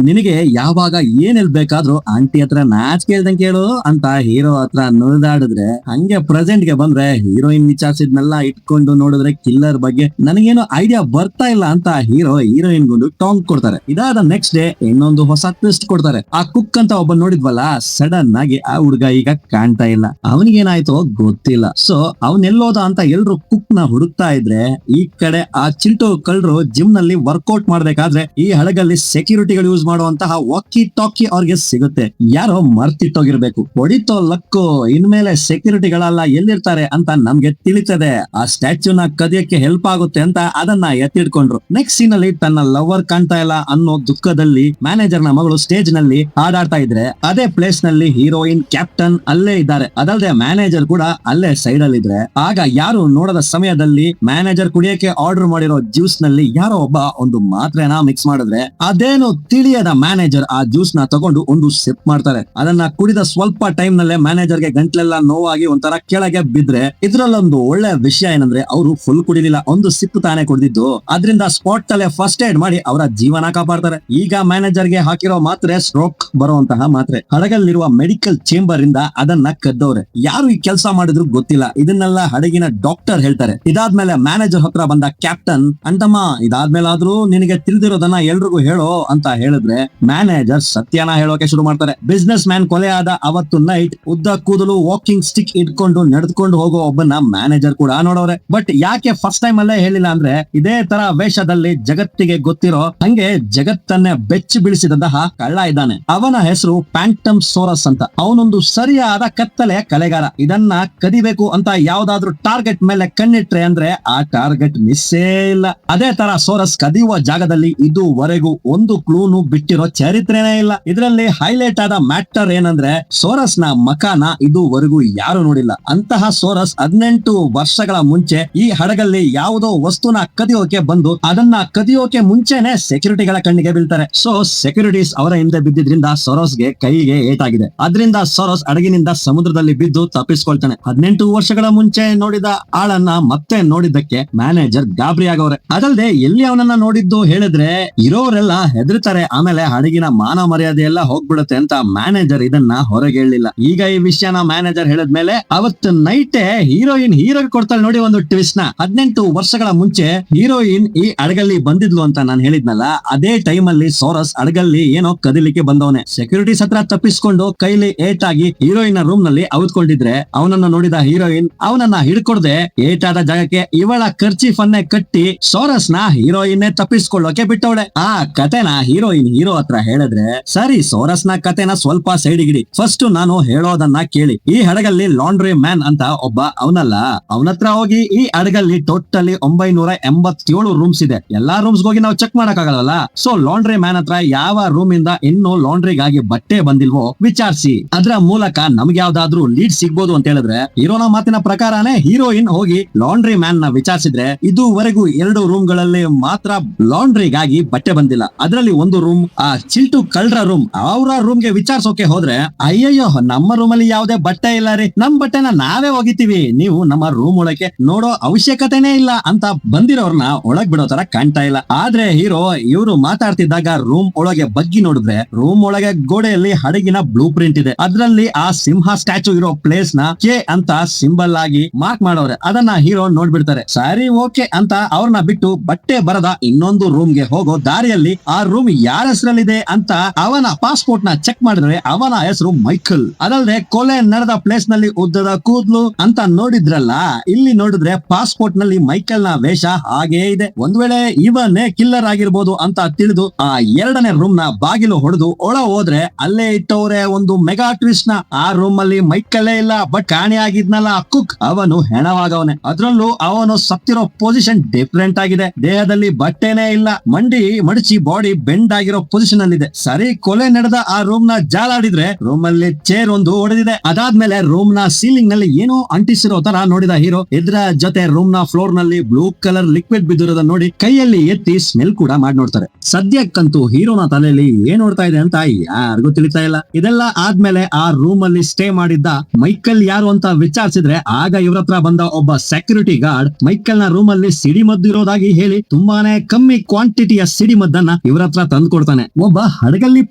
ನಿನಗೆ ಯಾವಾಗ ಏನ್ ಬೇಕಾದ್ರೂ ಆಂಟಿ ಹತ್ರ ನಾಚಿಕೆ ಇಲ್ದಂಗೆ ಕೇಳು ಅಂತ ಹೀರೋ ಹತ್ರ ನುಳಿದಾಡಿದ್ರೆ, ಹಂಗೆ ಪ್ರೆಸೆಂಟ್ ಗೆ ಬಂದ್ರೆ ಹೀರೋಯಿನ್ ವಿಚಾರಿಸಿದ್ನೆಲ್ಲ ಇಟ್ಕೊಂಡು ನೋಡಿದ್ರೆ ಕಿಲ್ಲರ್ ಬಗ್ಗೆ ನನಗೇನು ಐಡಿಯಾ ಬರ್ತಾ ಇಲ್ಲ ಅಂತ ಹೀರೋಯಿನ್ ಗೊಂದು ಟಾಂಗ್ ಕೊಡ್ತಾರೆ. ಇದಾದ ನೆಕ್ಸ್ಟ್ ಡೇ ಇನ್ನೊಂದು ಹೊಸ ಟ್ವಿಸ್ಟ್ ಕೊಡ್ತಾರೆ. ಆ ಕುಕ್ ಅಂತ ಒಬ್ಬ ನೋಡಿದ್ವಲ್ಲ, ಸಡನ್ ಆಗಿ ಆ ಹುಡ್ಗ ಈಗ ಕಾಣ್ತಾ ಇಲ್ಲ. ಅವನಿಗೇನಾಯ್ತೋ ಗೊತ್ತಿಲ್ಲ. ಸೊ ಅವನೆಲ್ಲೋದ ಅಂತ ಎಲ್ರು ಕುಕ್ ನ ಹುಡುಕ್ತಾ ಇದ್ರೆ ಈ ಕಡೆ ಆ ಚಿಲ್ಟು ಕಳ್ಳರು ಜಿಮ್ ನಲ್ಲಿ ವರ್ಕೌಟ್ ಮಾಡ್ಬೇಕಾದ್ರೆ ಈ ಹಡಗಲ್ಲಿ ಸೆಕ್ಯೂರಿಟಿಗಳು ಯೂಸ್ ಮಾಡುವಂತಹ ವಾಕಿ ಟಾಕಿ ಅವ್ರಿಗೆ ಸಿಗುತ್ತೆ. ಯಾರೋ ಮರ್ತಿಟ್ಟೋಗಿರ್ಬೇಕು. ಹೊಡಿತೋ ಲಕ್ಕು, ಇನ್ಮೇಲೆ ಸೆಕ್ಯೂರಿಟಿಗಳೆಲ್ಲ ಎಲ್ಲಿರ್ತಾರೆ ಅಂತ ನಮ್ಗೆ ತಿಳಿತದೆ. ಆ ಸ್ಟ್ಯಾಚ್ಯೂ ನ ಕದಿಯಕ್ಕೆ ಹೆಲ್ಪ್ ಆಗುತ್ತೆ ಅಂತ ಅದನ್ನ ಎತ್ತಿಡ್ಕೊಂಡ್ರು. ನೆಕ್ಸ್ಟ್ ಸೀನ್ ಅಲ್ಲಿ ತನ್ನ ಲವರ್ ಕಾಣ್ತಾ ಇಲ್ಲ ಅನ್ನೋ ದುಃಖದಲ್ಲಿ ಮ್ಯಾನೇಜರ್ ನ ಮಗಳು ಸ್ಟೇಜ್ ನಲ್ಲಿ ಹಾಡಾಡ್ತಾ ಇದ್ರೆ ಅದೇ ಪ್ಲೇಸ್ ನಲ್ಲಿ ಹೀರೋಯಿನ್, ಕ್ಯಾಪ್ಟನ್ ಅಲ್ಲೇ ಇದ್ದಾರೆ. ಅದಲ್ಲದೆ ಮ್ಯಾನೇಜರ್ ಕೂಡ ಅಲ್ಲೇ ಸೈಡ್ ಅಲ್ಲಿ ಇದ್ರೆ ಆಗ ಯಾರು ನೋಡದ ಸಮಯದಲ್ಲಿ ಮ್ಯಾನೇಜರ್ ಕುಡಿಯಕ್ಕೆ ಆರ್ಡರ್ ಮಾಡಿರೋ ಜ್ಯೂಸ್ ನಲ್ಲಿ ಯಾರೋ ಒಬ್ಬ ಒಂದು ಮಾತ್ರೆನ ಮಿಕ್ಸ್ ಮಾಡಿದ್ರೆ ಅದೇನು ತಿಳಿಯದ ಮ್ಯಾನೇಜರ್ ಆ ಜ್ಯೂಸ್ ನ ತಗೊಂಡು ಒಂದು ಸಿಪ್ ಮಾಡ್ತಾರೆ. ಅದನ್ನ ಕುಡಿದ ಸ್ವಲ್ಪ ಟೈಮ್ ನಲ್ಲೇ ಮ್ಯಾನೇಜರ್ ಗೆ ಗಂಟ್ಲೆಲ್ಲ ನೋವಾಗಿ ಒಂಥರ ಕೆಳಗೆ ಬಿದ್ರೆ ಇದ್ರಲ್ಲೊಂದು ಒಳ್ಳೆ ವಿಷಯ ಏನಂದ್ರೆ ಅವರು ಫುಲ್ ಕುಡಿಲಿಲ್ಲ, ಒಂದು ಸಿಪ್ ತಾನೇ ಕುಡಿದಿದ್ದು. ಅದರಿಂದ ಸ್ಪಾಟ್ ಅಲ್ಲೇ ಫಸ್ಟ್ ಏಡ್ ಮಾಡಿ ಅವರ ಜೀವನ ಕಾಪಾಡ್ತಾರೆ. ಈಗ ಮ್ಯಾನೇಜರ್ ಗೆ ಹಾಕಿರೋ ಮಾತ್ರೆ ಸ್ಟ್ರೋಕ್ ಬರುವಂತಹ ಮಾತ್ರೆ. ಹಡಗಲ್ಲಿರುವ ಮೆಡಿಕಲ್ ಚೇಂಬರ್ ಇಂದ ಅದನ್ನ ಕದ್ದವ್ರೆ. ಯಾರು ಈ ಕೆಲಸ ಮಾಡಿದ್ರು ಗೊತ್ತಿಲ್ಲ. ಇದನ್ನೆಲ್ಲ ಹಡಗಿನ ಡಾಕ್ಟರ್ ಹೇಳ್ತಾರೆ. ಇದಾದ್ಮೇಲೆ ಮ್ಯಾನೇಜರ್ ಹತ್ರ ಬಂದ ಕ್ಯಾಪ್ಟನ್, ಅಂತಮ್ಮ ಇದಾದ್ಮೇಲಾದ್ರೂ ನಿನಗೆ ತಿಳಿದಿರೋದನ್ನ ಎಲ್ರಿಗೂ ಹೇಳೋ ಅಂತ ಹೇಳಿದ್ರೆ ಮ್ಯಾನೇಜರ್ ಸತ್ಯನ ಹೇಳೋಕೆ ಶುರು ಮಾಡ್ತಾರೆ. ಬಿಸ್ನೆಸ್ ಮ್ಯಾನ್ ಕೊಲೆ ಆದ ಅವತ್ತು ನೈಟ್ ಉದ್ದ ಕೂದಲು ವಾಕಿಂಗ್ ಸ್ಟಿಕ್ ಇಟ್ಕೊಂಡು ನಡೆದುಕೊಂಡು ಹೋಗೋ ಒಬ್ಬನ ಮ್ಯಾನೇಜರ್ ಕೂಡ ನೋಡೋರೆ. ಬಟ್ ಯಾಕೆ ಫಸ್ಟ್ ಟೈಮ್ ಅಲ್ಲೇ ಹೇಳಿಲ್ಲ ಅಂದ್ರೆ ಇದೇ ತರ ವೇಷದಲ್ಲಿ ಜಗತ್ತಿಗೆ ಗೊತ್ತಿರೋ ಹಂಗೆ ಜಗತ್ತನ್ನೇ ಬೆಚ್ಚಿ ಬೀಳಿಸಿದಂತಹ ಕಳ್ಳ ಇದ್ದಾನೆ. ಅವನ ಹೆಸರು ಪ್ಯಾಂಟಮ್ ಸೋರಸ್ ಅಂತ. ಅವನೊಂದು ಸರಿಯಾದ ಕತ್ತಲೆ ಕಲೆಗಾರ. ಇದನ್ನ ಕದಿಬೇಕು ಅಂತ ಯಾವ್ದಾದ್ರು ಟಾರ್ಗೆಟ್ ಮೇಲೆ ಕಣ್ಣಿಟ್ರೆ ಅಂದ್ರೆ ಆ ಟಾರ್ಗೆಟ್ ಮಿಸ್ಸೇ ಇಲ್ಲ. ಅದೇ ತರ ಸೋರಸ್ ಕದಿಯುವ ಜಾಗದಲ್ಲಿ ಇದುವರೆಗೂ ಒಂದು ಕ್ಲೂನು ಬಿಟ್ಟಿರೋ ಚರಿತ್ರೆನೇ ಇಲ್ಲ. ಇದರಲ್ಲಿ ಹೈಲೈಟ್ ಆದ ಮ್ಯಾಟರ್ ಏನಂದ್ರೆ ಸೋರಸ್ ನ ಮಕಾನ ಇದುವರೆಗೂ ಯಾರು ನೋಡಿಲ್ಲ. ಅಂತಹ ಸೋರಸ್ 18 ವರ್ಷಗಳ ಮುಂಚೆ ಈ ಹಡಗಲ್ಲಿ ಯಾವುದೋ ವಸ್ತುನ ಕದಿಯೋಕೆ ಬಂದು ಅದನ್ನ ಕದಿಯೋಕೆ ಮುಂಚೆನೆ ಸೆಕ್ಯೂರಿಟಿಗಳ ಕಣ್ಣಿಗೆ ಬೀಳ್ತಾರೆ. ಸೊ ಸೆಕ್ಯೂರಿಟೀಸ್ ಅವರ ಹಿಂದೆ ಬಿದ್ದಿದ್ರಿಂದ ಸೊರೋಸ್ಗೆ ಕೈಗೆ ಏಟಾಗಿದೆ. ಅದರಿಂದ ಸೊರೋಸ್ ಹಡಗಿನಿಂದ ಸಮುದ್ರದಲ್ಲಿ ಬಿದ್ದು ತಪ್ಪಿಸ್ಕೊಳ್ತಾನೆ. 18 ವರ್ಷಗಳ ಮುಂಚೆ ನೋಡಿದ ಆಳನ್ನ ಮತ್ತೆ ನೋಡಿದ್ದಕ್ಕೆ ಮ್ಯಾನೇಜರ್ ಗಾಬರಿ ಆಗವ್ರೆ. ಅದಲ್ಲದೆ ಎಲ್ಲಿ ಅವನನ್ನ ನೋಡಿದ್ದು ಹೇಳಿದ್ರೆ ಇರೋರೆಲ್ಲ ಹೆದರ್ತಾರೆ. ಆಮೇಲೆ ಹಡಗಿನ ಮಾನ ಮರ್ಯಾದೆ ಎಲ್ಲ ಹೋಗ್ಬಿಡುತ್ತೆ ಅಂತ ಮ್ಯಾನೇಜರ್ ಇದನ್ನ ಹೊರಗೆ ಹೇಳಿಲ್ಲ. ಈಗ ಈ ವಿಷಯನ ಮ್ಯಾನೇಜರ್ ಹೇಳಿದ್ಮೇಲೆ ಅವತ್ತು ನೈಟೇ ಹೀರೋಯಿನ್ ಹೀರೋಗೆ ಕೊಡ್ತಾಳೆ ನೋಡಿ ಒಂದು ಟ್ವಿಸ್ಟ್ ನ. 18 ವರ್ಷಗಳ ಮುಂಚೆ ಹೀರೋಯಿನ್ ಈ ಹಡಗಲ್ಲಿ ಬಂದಿದ್ಲು ಅಂತ ನಾನು ಹೇಳಿದ್ನಲ್ಲ, ಅದೇ ಟೈಮ್ ಅಲ್ಲಿ ಸೋರಸ್ ಹಡಗಲ್ಲಿ ಏನೋ ಕದಿಲಿಕ್ಕೆ ಬಂದವನೆ. ಸೆಕ್ಯೂರಿಟೀಸ್ ಹತ್ರ ತಪ್ಪಿಸ್ಕೊಂಡು ಕೈಲಿ ಏಟಾಗಿ ಹೀರೋಯಿನ್ ರೂಮ್ ನಲ್ಲಿ ಅವತ್ಕೊಂಡಿದ್ರೆ ಅವನನ್ನ ನೋಡಿದ ಹೀರೋಯಿನ್ ಅವನನ್ನ ಹಿಡ್ಕೊಡ್ದೆ ಏಟಾದ ಜಾಗಕ್ಕೆ ಇವಳ ಕರ್ಚೀಫ್ ಅನ್ನೇ ಕಟ್ಟಿ ಸೋರಸ್ ನ ಹೀರೋಯಿನ್ ತಪ್ಪಿಸ್ಕೊಳ್ಳೋಕೆ ಬಿಟ್ಟವಳೆ. ಆ ಕತೆನ ಹೀರೋಯಿನ್ ಹೀರೋ ಹತ್ರ ಹೇಳಿದ್ರೆ, ಸರಿ ಸೋರಸ್ ನ ಕತೆನ ಸ್ವಲ್ಪ ಸೈಡಿಗಿಡಿ, ಫಸ್ಟ್ ನಾನು ಹೇಳೋದನ್ನ ಕೇಳಿ. ಈ ಹಡಗಲ್ಲಿ ಲಾಂಡ್ರಿ ಮ್ಯಾನ್ ಅಂತ ಒಬ್ಬ ಅವನಲ್ಲ, ಅವನತ್ರ ಹೋಗಿ ಈ ಹಡಗಲ್ಲಿ ಟೋಟಲಿ 987 ರೂಮ್ಸ್ ಇದೆ. ಎಲ್ಲಾ ರೂಮ್ಸ್ ಹೋಗಿ ನಾವು ಚೆಕ್ ಮಾಡಕ್ ಆಗಲ್ಲ. ಸೊ ಲಾಂಡ್ರಿ ಮ್ಯಾನ್ ಹತ್ರ ಯಾವ ರೂಮ್ ಇಂದ ಇನ್ನು ಲಾಂಡ್ರಿಗಾಗಿ ಬಟ್ಟೆ ಬಂದಿಲ್ವೋ ವಿಚಾರಿಸಿ, ಅದರ ಮೂಲಕ ನಮ್ಗೆ ಯಾವ್ದಾದ್ರು ಲೀಡ್ ಸಿಗ್ಬೋದು ಅಂತ ಹೇಳಿದ್ರೆ ಹೀರೋನ ಮಾತಿನ ಪ್ರಕಾರನೇ ಹೀರೋಯಿನ್ ಹೋಗಿ ಲಾಂಡ್ರಿ ಮ್ಯಾನ್ ನ ವಿಚಾರಿಸಿದ್ರೆ ಇದುವರೆಗೂ 2 ರೂಮ್ ಗಳಲ್ಲಿ ಮಾತ್ರ ಲಾಂಡ್ರಿಗಾಗಿ ಬಟ್ಟೆ ಬಂದಿಲ್ಲ. ಅದರಲ್ಲಿ ಒಂದು ರೂಮ್ ಆ ಚಿಲ್ಟು ಕಳ್ರ ರೂಮ್. ಅವರ ರೂಮ್ ಗೆ ವಿಚಾರಿಸೋಕೆ ಹೋದ್ರೆ ಅಯ್ಯಯ್ಯೋ ನಮ್ಮ ರೂಮ್ ಅಲ್ಲಿ ಯಾವ್ದೇ ಬಟ್ಟೆ ಇಲ್ಲ ರೀ, ನಮ್ ಬಟ್ಟೆನ ನಾವೇ ಒಗಿತೀವಿ, ನೀವು ನಮ್ಮ ರೂಮ್ ಒಳಗೆ ನೋಡೋ ಅವಶ್ಯಕತೆನೇ ಇಲ್ಲ ಅಂತ ಬಂದಿರೋರ್ನ ಒಳಗ್ ಬಿಡೋ ತರ ಕಾಣ್ತಾ ಇಲ್ಲ. ಆದ್ರೆ ಹೀರೋ ಇವರು ಮಾತಾಡ್ತಿದ್ದಾಗ ರೂಮ್ ಒಳಗೆ ಬಗ್ಗಿ ನೋಡಿದ್ರೆ ರೂಮ್ ಒಳಗೆ ಗೋಡೆಯಲ್ಲಿ ಹಡಗಿನ ಬ್ಲೂ ಪ್ರಿಂಟ್ ಇದೆ. ಅದ್ರಲ್ಲಿ ಆ ಸಿಂಹ ಸ್ಟ್ಯಾಚು ಇರೋ ಪ್ಲೇಸ್ ನ ಕೆ ಅಂತ ಸಿಂಬಲ್ ಆಗಿ ಮಾರ್ಕ್ ಮಾಡೋರೆ. ಅದನ್ನ ಹೀರೋ ನೋಡ್ಬಿಡ್ತಾರೆ. ಸರಿ ಓಕೆ ಅಂತ ಅವ್ರನ್ನ ಬಿಟ್ಟು ಬಟ್ಟೆ ಬರದ ಇನ್ನೊಂದು ರೂಮ್ ಗೆ ಹೋಗೋ ದಾರಿಯಲ್ಲಿ ಆ ರೂಮ್ ಯಾರ ಹೆಸರಲ್ಲಿದೆ ಅಂತ ಅವನ ಪಾಸ್ಪೋರ್ಟ್ ನ ಚೆಕ್ ಮಾಡಿದ್ರೆ ಅವನ ಹೆಸರು ಮೈಕಲ್. ಅದಲ್ಲದೆ ಕೊಲೆ ನಡೆದ ಪ್ಲೇಸ್ ನಲ್ಲಿ ಉದ್ದದ ಕೂದ್ಲು ಅಂತ ನೋಡಿದ್ರಲ್ಲ, ಇಲ್ಲಿ ನೋಡಿದ್ರೆ ಪಾಸ್ಪೋರ್ಟ್ ನಲ್ಲಿ ಮೈಕಲ್ ನ ವೇಷ ಹಾಗೇ ಇದೆ. ಒಂದ್ ವೇಳೆ ಇವನೇ ಕಿಲ್ಲರ್ ಆಗಿರ್ಬೋದು ಅಂತ ತಿಳಿದು ಆ ಎರಡನೇ ರೂಮ್ ನ ಬಾಗಿಲು ಹೊಡೆದು ಒಳ ಹೋದ್ರೆ ಅಲ್ಲೇ ಇಟ್ಟವ್ರೆ ಒಂದು ಮೆಗಾ ಟ್ವಿಸ್ಟ್ ನ. ಆ ರೂಮ್ ಅಲ್ಲಿ ಮೈಕಲ್ಲೇ ಇಲ್ಲ, ಬಟ್ ಕಾಣೆ ಆಗಿದ್ನಲ್ಲ ಕುಕ್, ಅವನು ಹೆಣವಾಗವನೆ. ಅದ್ರಲ್ಲೂ ಅವನು ಸತ್ತಿರೋ ಪೊಸಿಷನ್ ಡಿಫ್ರೆಂಟ್ ಆಗಿದೆ. ದೇಹದಲ್ಲಿ ಬಟ್ಟೆನೇ ಇಲ್ಲ, ಮಂಡಿ ಮಡಚಿ ಬಾಡಿ ಬೆಂಡ್ ಆಗಿರೋ ಪೊಸಿಷನ್ ಅಲ್ಲಿ ಇದೆ. ಸರಿ, ಕೊಲೆ ನಡೆದ ಆ ರೂಮ್ ನ ಜಾಲಾಡಿದ್ರೆ ರೂಮ್ ಅಲ್ಲಿ ಚೇರ್ ಒಂದು ಹೊಡೆದಿದೆ. ಅದಾದ್ಮೇಲೆ ರೂಮ್ ನ ಸೀಲಿಂಗ್ ನಲ್ಲಿ ಏನೋ ಅಂಟಿಸಿರೋ ತರ ನೋಡಿದ ಹೀರೋ ಇದ್ರ ಜೊತೆ ರೂಮ್ ನ ಫ್ಲೋರ್ ನಲ್ಲಿ ಬ್ಲೂ ಕಲರ್ ಲಿಕ್ವಿಡ್ ಬಿದ್ದಿರೋದನ್ನ ನೋಡಿ ಕೈಯಲ್ಲಿ ಎತ್ತಿ ಸ್ಮೆಲ್ ಕೂಡ ಮಾಡಿ ನೋಡ್ತಾರೆ. ಸದ್ಯಕ್ಕಂತೂ ಹೀರೋನ ತಲೆಯಲ್ಲಿ ಏನ್ ನೋಡ್ತಾ ಇದೆ ಅಂತ ಯಾರಿಗೂ ತಿಳಿತಾ ಇಲ್ಲ. ಇದೆಲ್ಲ ಆದ್ಮೇಲೆ ಆ ರೂಮ್ ಅಲ್ಲಿ ಸ್ಟೇ ಮಾಡಿದ್ದ ಮೈಕಲ್ ಯಾರು ಅಂತ ವಿಚಾರಿಸಿದ್ರೆ ಆಗ ಇವ್ರ ಹತ್ರ ಬಂದ ಒಬ್ಬ ಸೆಕ್ಯೂರಿಟಿ ಗಾರ್ಡ್ ಮೈಕಲ್ ನ ರೂಮ್ ಅಲ್ಲಿ ಸಿಡಿಮದ್ದು ಇರೋದಾಗಿ ಹೇಳಿ ತುಂಬಾನೇ ಕಮ್ಮಿ ಕ್ವಾಂಟಿಟಿಯ ಸಿಡಿಮದ್ದನ್ನ ಇವ್ರ ಹತ್ರ ತಂದು ಕೊಡ್ತಾನೆ. ಒಬ್ಬ ಹಡಗಲ್ಲಿ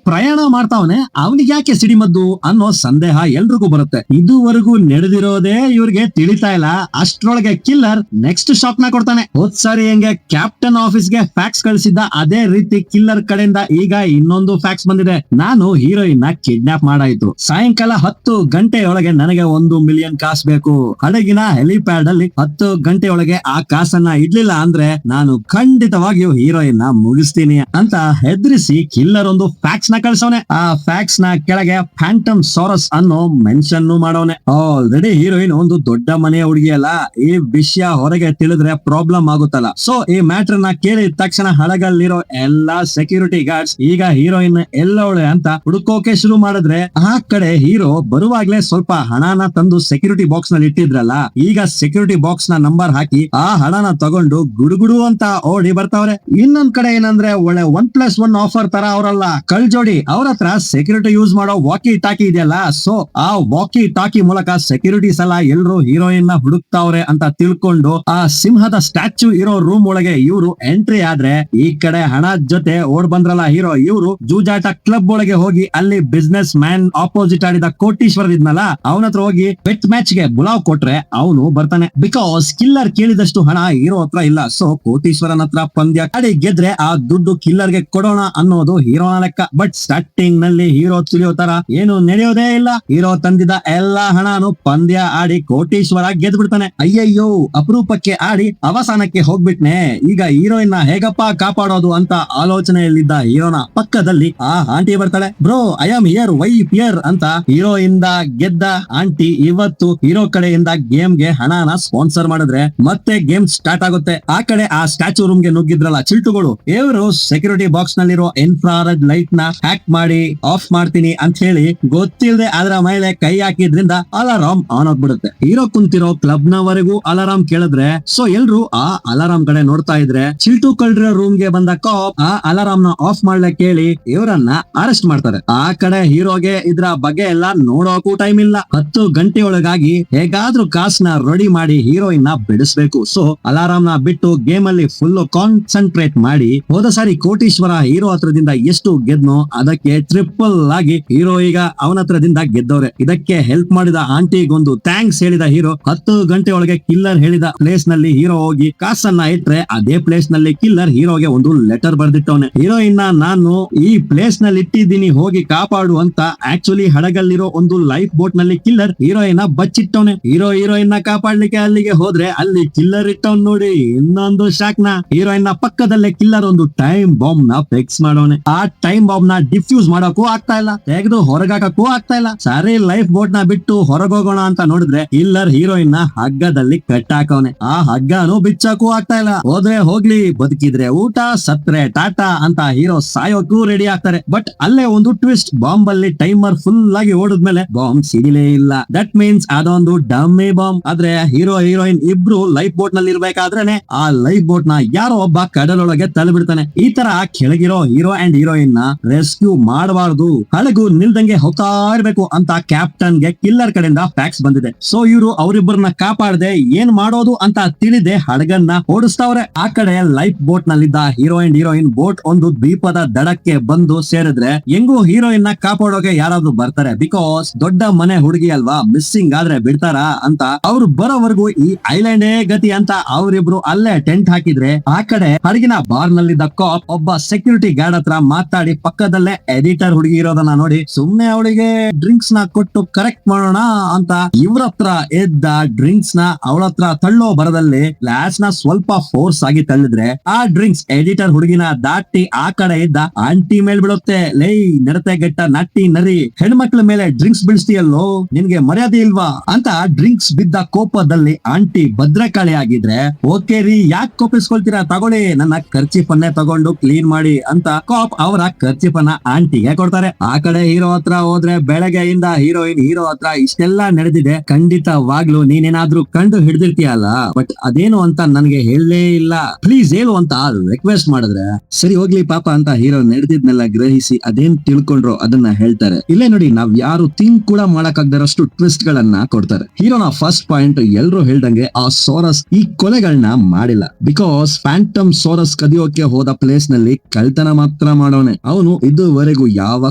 ಪ್ರಯಾಣ ಮಾಡ್ತಾವನೆ, ಅವನಿಗೆ ಯಾಕೆ ಸಿಡಿಮದ್ದು ಅನ್ನೋ ಸಂದೇಹ ಎಲ್ರಿಗೂ ಬರುತ್ತೆ. ಇದುವರೆಗೂ ನಡೆದಿರೋದೇ ಇವ್ರಿಗೆ ತಿಳಿತಾ ಇಲ್ಲ. ಅಷ್ಟ್ರೊಳಗೆ ಕಿಲ್ಲರ್ ನೆಕ್ಸ್ಟ್ ಶಾಕ್ ನ ಕೊಡ್ತಾನೆ. ಹೋದ್ ಸಾರಿ ಹೆಂಗೆ ಕ್ಯಾಪ್ಟನ್ ಆಫೀಸ್ಗೆ ಫ್ಯಾಕ್ಸ್ ಕಳಿಸಿದ್ದ ಅದೇ ರೀತಿ ಕಿಲ್ಲರ್ ಕಡೆಯಿಂದ ಈಗ ಇನ್ನೊಂದು ಫ್ಯಾಕ್ಸ್ ಬಂದಿದೆ. ನಾನು ಹೀರೋಯಿನ್ ನ ಕಿಡ್ನಾಪ್ ಮಾಡಾಯ್ತು. ಸಾಯಂಕಾಲ 10 ಗಂಟೆಯೊಳಗೆ ನನಗೆ 1 ಮಿಲಿಯನ್ ಕಾಸು ಬೇಕು. ಹಡಗಿನ ಹೆಲಿಪ್ಯಾಡ್ ಅಲ್ಲಿ 10 ಗಂಟೆಯೊಳಗೆ ಆ ಕಾಸನ್ನ ಇಡ್ಲಿಲ್ಲ ಅಂದ್ರೆ ನಾನು ಖಂಡಿತವಾಗಿಯೂ ಹೀರೋಯಿನ್ ನ ಮುಗಿಸ್ತೀನಿ ಅಂತ ಹೆದರಿಸಿ ಕಿಲ್ಲರ್ ಒಂದು ಫ್ಯಾಕ್ಸ್ ನ ಕಳ್ಸವನೆ. ಆ ಫ್ಯಾಕ್ಸ್ ನ ಕೆಳಗೆ ಫ್ಯಾಂಟಮ್ ಸಾರಸ್ ಅನ್ನೋ ಮೆನ್ಷನ್ ಮಾಡವನೆ. ಆಲ್ರೆಡಿ ಹೀರೋಯಿನ್ ಒಂದು ದೊಡ್ಡ ಮನೆಯ ಹುಡುಗಿ ಅಲ್ಲ, ಈ ವಿಷಯ ಹೊರಗೆ ತಿಳಿದ್ರೆ ಪ್ರಾಬ್ಲಮ್ ಆಗುತ್ತಲ್ಲ. ಸೊ ಈ ಮ್ಯಾಟರ್ ನ ಕೇಳಿದ ತಕ್ಷಣ ಹಡಗಲ್ಲಿರೋ ಎಲ್ಲಾ ಸೆಕ್ಯೂರಿಟಿ ಗಾರ್ಡ್ಸ್ ಈಗ ಹೀರೋಯಿನ್ ಎಲ್ಲವಳೆ ಅಂತ ಹುಡುಕೋಕೆ ಶುರು ಮಾಡಿದ್ರೆ ಆ ಕಡೆ ಹೀರೋ ಬರುವಾಗ್ಲೇ ಸ್ವಲ್ಪ ಹಣನ ತಂದು ಸೆಕ್ಯೂರಿಟಿ ಬಾಕ್ಸ್ ನಲ್ಲಿ ಇಟ್ಟಿದ್ರಲ್ಲ, ಈಗ ಸೆಕ್ಯೂರಿಟಿ ಬಾಕ್ಸ್ ನ ನಂಬರ್ ಹಾಕಿ ಆ ಹಣನ ತಗೊಂಡು ಗುಡುಗುಡು ಅಂತ ಓಡಿ ಬರ್ತಾವ್ರೆ. ಇನ್ನೊಂದ್ ಕಡೆ ಏನಂದ್ರೆ ಒಳ್ಳೆ 1+1 ಆಫರ್ ತರ ಅವರಲ್ಲ ಕಳ್ ಜೋಡಿ, ಅವ್ರ ಹತ್ರ ಸೆಕ್ಯೂರಿಟಿ ಯೂಸ್ ಮಾಡೋ ವಾಕಿ ಟಾಕಿ ಇದೆಯಲ್ಲ, ಸೊ ಆ ವಾಕಿ ಟಾಕಿ ಮೂಲಕ ಸೆಕ್ಯೂರಿಟೀಸ್ ಎಲ್ಲ ಎಲ್ರು ಹೀರೋಯಿನ್ ನ ಹುಡುಕ್ತಾವ್ರೆ ಅಂತ ತಿಳ್ಕೊಂಡು ಆ ಸಿಂಹದ ಸ್ಟ್ಯಾಚ್ಯೂ ಇರೋ ರೂಮ್ ಒಳಗೆ ಇವರು ಎಂಟ್ರಿ ಆದ್ರೆ ಈ ಕಡೆ ಹಣ ಜೊತೆ ಓಡ್ ಬಂದ್ರಲ್ಲ ಹೀರೋ, ಇವರು ಜೂಜಾಟ ಕ್ಲಬ್ ಒಳಗೆ ಹೋಗಿ ಅಲ್ಲಿ ಬಿಸ್ನೆಸ್ ಮ್ಯಾನ್ ಆಪೋಸಿಟ್ ಆಡಿದ ಕೋಟೀಶ್ವರ ಇದ್ನಲ್ಲ ಅವನ ಹತ್ರ ಹೋಗಿ ಬೆಟ್ ಮ್ಯಾಚ್ ಗೆ ಬುಲಾವ್ ಕೊಟ್ರೆ ಅವನು ಬರ್ತಾನೆ. ಬಿಕಾಸ್ ಕಿಲ್ಲರ್ ಕೇಳಿದಷ್ಟು ಹಣ ಹೀರೋ ಹತ್ರ ಇಲ್ಲ, ಸೊ ಕೋಟೀಶ್ವರನ ಹತ್ರ ಪಂದ್ಯ ಆಡಿ ಗೆದ್ರೆ ಆ ದುಡ್ಡು ಕಿಲ್ಲರ್ ಗೆ ಕೊಡೋಣ ಅನ್ನೋದು ಹೀರೋನ ಲೆಕ್ಕ. ಬಟ್ ಸ್ಟಾರ್ಟಿಂಗ್ ನಲ್ಲಿ ಹೀರೋ ತಿಳಿಯೋ ತರ ಏನು ನಡೆಯೋದೇ ಇಲ್ಲ. ಹೀರೋ ತಂದಿದ್ದ ಎಲ್ಲಾ ಹಣನು ಪಂದ್ಯ ಆಡಿ ಕೋಟೀಶ್ವರ ಗೆದ್ದು ಬಿಡ್ತಾನೆ. ಅಯ್ಯಯ್ಯೋ, ಅಪರೂಪಕ್ಕೆ ಆಡಿ ಅವಸಾನಕ್ಕೆ ಹೋಗ್ಬಿಟ್ನೆ. ಈಗ ಹೀರೋಯಿನ್ ನ ಹೇಗಪ್ಪ ಕಾಪಾಡೋದು ಅಂತ ಆಲೋಚನೆಯಲ್ಲಿದ್ದ ಹೀರೋನ ಪಕ್ಕದಲ್ಲಿ ಆ ಆಂಟಿ ಬರ್ತಾಳೆ. Bro, I am here, wife here ಅಂತ ಹೀರೋಯಿಂದ ಗೆದ್ದ ಆಂಟಿ ಇವತ್ತು ಹೀರೋ ಕಡೆಯಿಂದ ಗೇಮ್ ಗೆ ಹಣನ ಸ್ಪಾನ್ಸರ್ ಮಾಡಿದ್ರೆ ಮತ್ತೆ ಗೇಮ್ ಸ್ಟಾರ್ಟ್ ಆಗುತ್ತೆ. ಆ ಕಡೆ ಆ ಸ್ಟ್ಯಾಚ್ಯೂ ರೂಮ್ ಗೆ ನುಗ್ಗಿದ್ರಲ್ಲ ಚಿಲ್ಟುಗಳು, ಇವರು ಸೆಕ್ಯೂರಿಟಿ ಬಾಕ್ಸ್ ನಲ್ಲಿರೋ ಇನ್ಫ್ರಾರೆಡ್ ಲೈಟ್ ನ ಹ್ಯಾಕ್ ಮಾಡಿ ಆಫ್ ಮಾಡ್ತೀನಿ ಅಂತ ಹೇಳಿ ಗೊತ್ತಿಲ್ಲದೆ ಅದರ ಮೇಲೆ ಕೈ ಹಾಕಿದ್ರಿಂದ ಅಲಾರಾಮ್ ಆನ್ ಆಗ್ಬಿಡುತ್ತೆ. ಹೀರೋ ಕುಂತಿರೋ ಕ್ಲಬ್ ನವರೆಗೂ ಅಲಾರಾಮ್ ಕೇಳಿದ್ರೆ ಸೊ ಎಲ್ರು ಆ ಅಲಾರಾಮ್ ಕಡೆ ನೋಡ್ತಾ ಇದ್ರೆ ಚಿಲ್ಟು ಕಳ್ರ ರೂಮ್ ಗೆ ಬಂದ ಕಾಪ್ ಆ ಅಲಾರಾಮ್ ನ ಆಫ್ ಮಾಡ್ಲಿಕ್ಕೆ ಕೇಳಿ ಇವರನ್ನ ಅರೆಸ್ಟ್ ಮಾಡ್ತಾರೆ. ಆ ಕಡೆ ಹೀರೋಗೆ ಇದ್ರ ಬಗ್ಗೆ ಎಲ್ಲ ನೋಡೋಕು ಟೈಮ್ ಇಲ್ಲ. 10 ಗಂಟೆಯೊಳಗಾಗಿ ಹೇಗಾದ್ರೂ ಕಾಸ್ನ ರೆಡಿ ಮಾಡಿ ಹೀರೋಯಿನ್ ನ ಬಿಡಿಸ್ಬೇಕು. ಸೊ ಅಲಾರಾಮ್ ನ ಬಿಟ್ಟು ಗೇಮ್ ಅಲ್ಲಿ ಫುಲ್ ಕಾನ್ಸಂಟ್ರೇಟ್ ಮಾಡಿ ಹೋದ ಸಾರಿ ಕೋಟೀಶ್ವರ ಹೀರೋ ಹತ್ರದಿಂದ ಎಷ್ಟು ಗೆದ್ನೋ ಅದಕ್ಕೆ ಟ್ರಿಪಲ್ ಆಗಿ ಹೀರೋ ಈಗ ಅವನ ಹತ್ರದಿಂದ ಗೆದ್ದವ್ರೆ. ಇದಕ್ಕೆ ಹೆಲ್ಪ್ ಮಾಡಿದ ಆಂಟಿಗೊಂದು ಥ್ಯಾಂಕ್ಸ್ ಹೇಳಿದ ಹೀರೋ 10 ಗಂಟೆ ಒಳಗೆ ಕಿಲ್ಲರ್ ಹೇಳಿದ ಪ್ಲೇಸ್ ನಲ್ಲಿ ಹೀರೋ ಹೋಗಿ ಕಾಸನ್ನ ಇಟ್ರೆ ಅದೇ ಪ್ಲೇಸ್ ನಲ್ಲಿ ಕಿಲ್ಲರ್ ಹೀರೋಗೆ ಒಂದು ಲೆಟರ್ ಬರ್ದಿಟ್ಟವನೆ. ಹೀರೋಯಿನ್ ನಾನು ಈ ಪ್ಲೇಸ್ ನಲ್ಲಿ ಇಟ್ಟಿದ್ದೀನಿ, ಹೋಗಿ ಕಾಪಾಡು ಅಂತ. ಆಕ್ಚುಲಿ ಹಡಗಲ್ಲಿರೋ ಒಂದು ಲೈಫ್ ಬೋಟ್ ನಲ್ಲಿ ಕಿಲ್ಲರ್ ಹೀರೋಯಿನ್ ಬಚ್ಚಿಟ್ಟವನೆ. ಹೀರೋಯಿನ್ ನ ಕಾಪಾಡ್ಲಿಕ್ಕೆ ಅಲ್ಲಿಗೆ ಹೋದ್ರೆ ಅಲ್ಲಿ ಕಿಲ್ಲರ್ ಇಟ್ಟವನ್ ನೋಡಿ ಇನ್ನೊಂದು ಶಾಕ್ ನ. ಹೀರೋಯಿನ್ ನ ಪಕ್ಕದಲ್ಲೇ ಕಿಲ್ಲರ್ ಒಂದು ಟೈಮ್ ಬಾಂಬ್ ನ ಫಿಕ್ಸ್ ಮಾಡೋನೆ. ಆ ಟೈಮ್ ಬಾಂಬ್ ನ ಡಿಫ್ಯೂಸ್ ಮಾಡೋಕ್ಕೂ ಆಗ್ತಾ ಇಲ್ಲ, ತೆಗೆದು ಹೊರಗಾಕಕ್ಕೂ ಆಗ್ತಾ ಇಲ್ಲ. ಸರಿ, ಲೈಫ್ ಬೋಟ್ ನ ಬಿಟ್ಟು ಹೊರಗೋಗೋಣ ಅಂತ ನೋಡಿದ್ರೆ ಕಿಲ್ಲರ್ ಹೀರೋಯಿನ್ ನ ಹಗ್ಗದಲ್ಲಿ ಕಟ್ಟಾಕವನೆ. ಆ ಹಗ್ಗನು ಬಿಚ್ಚಕ್ಕೂ ಆಗ್ತಾ ಇಲ್ಲ. ಹೋದ್ರೆ ಹೋಗ್ಲಿ, ಬದುಕಿದ್ರೆ ಊಟ, ಸತ್ರೆ ಟಾಟಾ ಅಂತ ಹೀರೋ ಸಾಯೋಕ್ಕೂ ರೆಡಿ ಆಗ್ತಾರೆ. ಬಟ್ ಅಲ್ಲೇ ಒಂದು ಟ್ವಿಸ್ಟ್, ಬಾಂಬ್ ಅಲ್ಲಿ ಟೈಮರ್ ಫುಲ್ ಆಗಿ ಓಡಿದ್ಮೇಲೆ ಬಾಂಬ್ ಸಿಡಿಲೇ ಇಲ್ಲ. ದಟ್ ಮೀನ್ಸ್ ಅದೊಂದು ಡಮ್ಮಿ ಬಾಂಬ್. ಆದ್ರೆ ಹೀರೋ ಹೀರೋಯಿನ್ ಇಬ್ರು ಲೈಫ್ ಬೋಟ್ ನಲ್ಲಿ ಇರ್ಬೇಕಾದ್ರೇನೆ ಆ ಲೈಫ್ ಬೋಟ್ ನ ಯಾರೋ ಒಬ್ಬ ಕಡಲೊಳಗೆ ತಳ್ಳಿಬಿಡ್ತಾನೆ. ಈ ತರ ಕೆಳಗಿರೋ ಹೀರೋ ಅಂಡ್ ಹೀರೋಯಿನ್ ನ ರೆಸ್ಕ್ಯೂ ಮಾಡಬಾರದು, ಹಡಗು ನಿಲ್ದಂಗೆ ಹೋಗ್ತಾ ಇರ್ಬೇಕು ಅಂತ ಕ್ಯಾಪ್ಟನ್ ಗೆ ಕಿಲ್ಲರ್ ಕಡೆಯಿಂದ ಫ್ಯಾಕ್ಸ್ ಬಂದಿದೆ. ಸೊ ಇವರು ಅವರಿಬ್ಬರನ್ನ ಕಾಪಾಡದೆ ಏನ್ ಮಾಡೋದು ಅಂತ ತಿಳಿದೆ ಹಡಗನ್ನ ಓಡಿಸ್ತಾವ್ರೆ. ಆ ಕಡೆ ಲೈಫ್ ಬೋಟ್ ನಲ್ಲಿದ್ದ ಹೀರೋ ಅಂಡ್ ಹೀರೋಯಿನ್ ಬೋಟ್ ಒಂದು ದ್ವೀಪದ ದಡಕ್ಕೆ ಬಂದು ಸೇರಿದ್ರೆ ಹೆಂಗೂ ಹೀರೋಯಿನ್ ನ ಕಾಪಾಡೋಕೆ ಯಾರಾದ್ರೂ ಬರ್ತಾರೆ. ಬಿಕಾಸ್ ದೊಡ್ಡ ಮನೆ ಹುಡುಗಿ ಅಲ್ವಾ, ಮಿಸ್ಸಿಂಗ್ ಆದ್ರೆ ಬಿಡ್ತಾರಾ ಅಂತ ಅವ್ರು ಬರೋವರೆಗೂ ಈ ಐಲ್ಯಾಂಡೇ ಗತಿ ಅಂತ ಅವರಿಬ್ರು ಅಲ್ಲೇ ಟೆಂಟ್ ಹಾಕಿದ್ರೆ, ಆ ಕಡೆ ಹಡಗಿನ ಬಾರ್ ನಲ್ಲಿದ್ದ ಕಾಪ್ ಒಬ್ಬ ಸೆಕ್ಯೂರಿಟಿ ಗಾರ್ಡ್ ಹತ್ರ ಮಾತಾಡಿ ಪಕ್ಕದಲ್ಲೇ ಎಡಿಟರ್ ಹುಡುಗಿ ಇರೋದನ್ನ ನೋಡಿ ಸುಮ್ನೆ ಅವಳಿಗೆ ಡ್ರಿಂಕ್ಸ್ ನ ಕೊಟ್ಟು ಕರೆಕ್ಟ್ ಮಾಡೋಣ ಅಂತ ಇವ್ರ ಹತ್ರ ಎದ್ದ ಡ್ರಿಂಕ್ಸ್ ನ ಅವಳ ಹತ್ರ ತಳ್ಳೋ ಬರದಲ್ಲಿ ಗ್ಲಾಸ್ ನ ಸ್ವಲ್ಪ ಫೋರ್ಸ್ ಆಗಿ ತಳ್ಳಿದ್ರೆ ಆ ಡ್ರಿಂಕ್ಸ್ ಎಡಿಟರ್ ಹುಡುಗಿನ ದಾಟಿ ಆ ಕಡೆ ಇದ್ದ ಆಂಟಿ ಮೇಲ್ ಬಿಡುತ್ತೆ. ಲೈ ನಡತೆ ಗೆಟ್ಟ ನಟ್ಟಿ ನರಿ, ಹೆಣ್ಮಕ್ಳ ಮೇಲೆ ಡ್ರಿಂಕ್ಸ್ ಬಿಡಿಸ್ತೀಯಲ್ಲೋ, ನಿನ್ಗೆ ಮರ್ಯಾದೆ ಇಲ್ವಾ ಅಂತ ಡ್ರಿಂಕ್ಸ್ ಬಿದ್ದ ಕೋಪದಲ್ಲಿ ಆಂಟಿ ಭದ್ರಕಾಳಿ ಆಗಿದ್ರೆ, ಓಕೆ ರೀ ಯಾಕೆ ಕೋಪಿಸ್ಕೊಳ್ತೀರಾ, ತಗೊಳ್ಳಿ ನನ್ನ ಖರ್ಚಿಪನ್ನೇ ತಗೊಂಡು ಕ್ಲೀನ್ ಮಾಡಿ ಅಂತ ಕಾಪ್ ಅವರ ಖರ್ಚಿಪನ್ನ ಆಂಟಿಗೆ ಕೊಡ್ತಾರೆ. ಆ ಕಡೆ ಹೀರೋ ಹತ್ರ ಹೋದ್ರೆ ಬೆಳಗ್ಗೆಯಿಂದ ಹೀರೋಯಿನ್ ಹೀರೋ ಹತ್ರ ಇಷ್ಟೆಲ್ಲಾ ನಡೆದಿದೆ, ಖಂಡಿತವಾಗ್ಲು ನೀನೇನಾದ್ರೂ ಕಂಡು ಹಿಡಿದಿರ್ತೀಯಲ್ಲ, ಬಟ್ ಅದೇನು ಅಂತ ನನ್ಗೆ ಹೇಳಲೇ ಇಲ್ಲ, ಪ್ಲೀಸ್ ಹೇಳು ಅಂತ ರಿಕ್ವೆಸ್ಟ್ ಮಾಡಿದ್ರೆ, ಸರಿ ಹೋಗ್ಲಿ ಪಾಪ ಅಂತ ಹೀರೋ ನಡೆದಿದ್ನೆಲ್ಲ ಗ್ರಹಿಸಿ ಅದೇನ್ ತಿಳ್ಕೊಂಡ್ರು ಅದನ್ನ ಹೇಳ್ತಾರೆ. ಇಲ್ಲೇ ನೋಡಿ, ನಾವ್ ಯಾರು ಥಿಂಕ್ ಕೂಡ ಮಾಡಕ್ಕಾಗದರಷ್ಟು ಟ್ವಿಸ್ಟ್ ಗಳನ್ನ ಕೊಡ್ತಾರೆ. ಹೀರೋನ ಫಸ್ಟ್ ಪಾಯಿಂಟ್ ಎಲ್ರು ಹೇಳ್ದಂಗೆ ಆ ಸೋರಸ್ ಈ ಕೊಲೆಗಳನ್ನ ಮಾಡಿಲ್ಲ. ಬಿಕಾಸ್ ಫ್ಯಾಂಟಮ್ ಸೋರಸ್ ಕದಿಯೋಕೆ ಹೋದ ಪ್ಲೇಸ್ ನಲ್ಲಿ ಕಳ್ತನ ಮಾತ್ರ ಮಾಡೋನೆ, ಅವನು ಇದುವರೆಗೂ ಯಾವ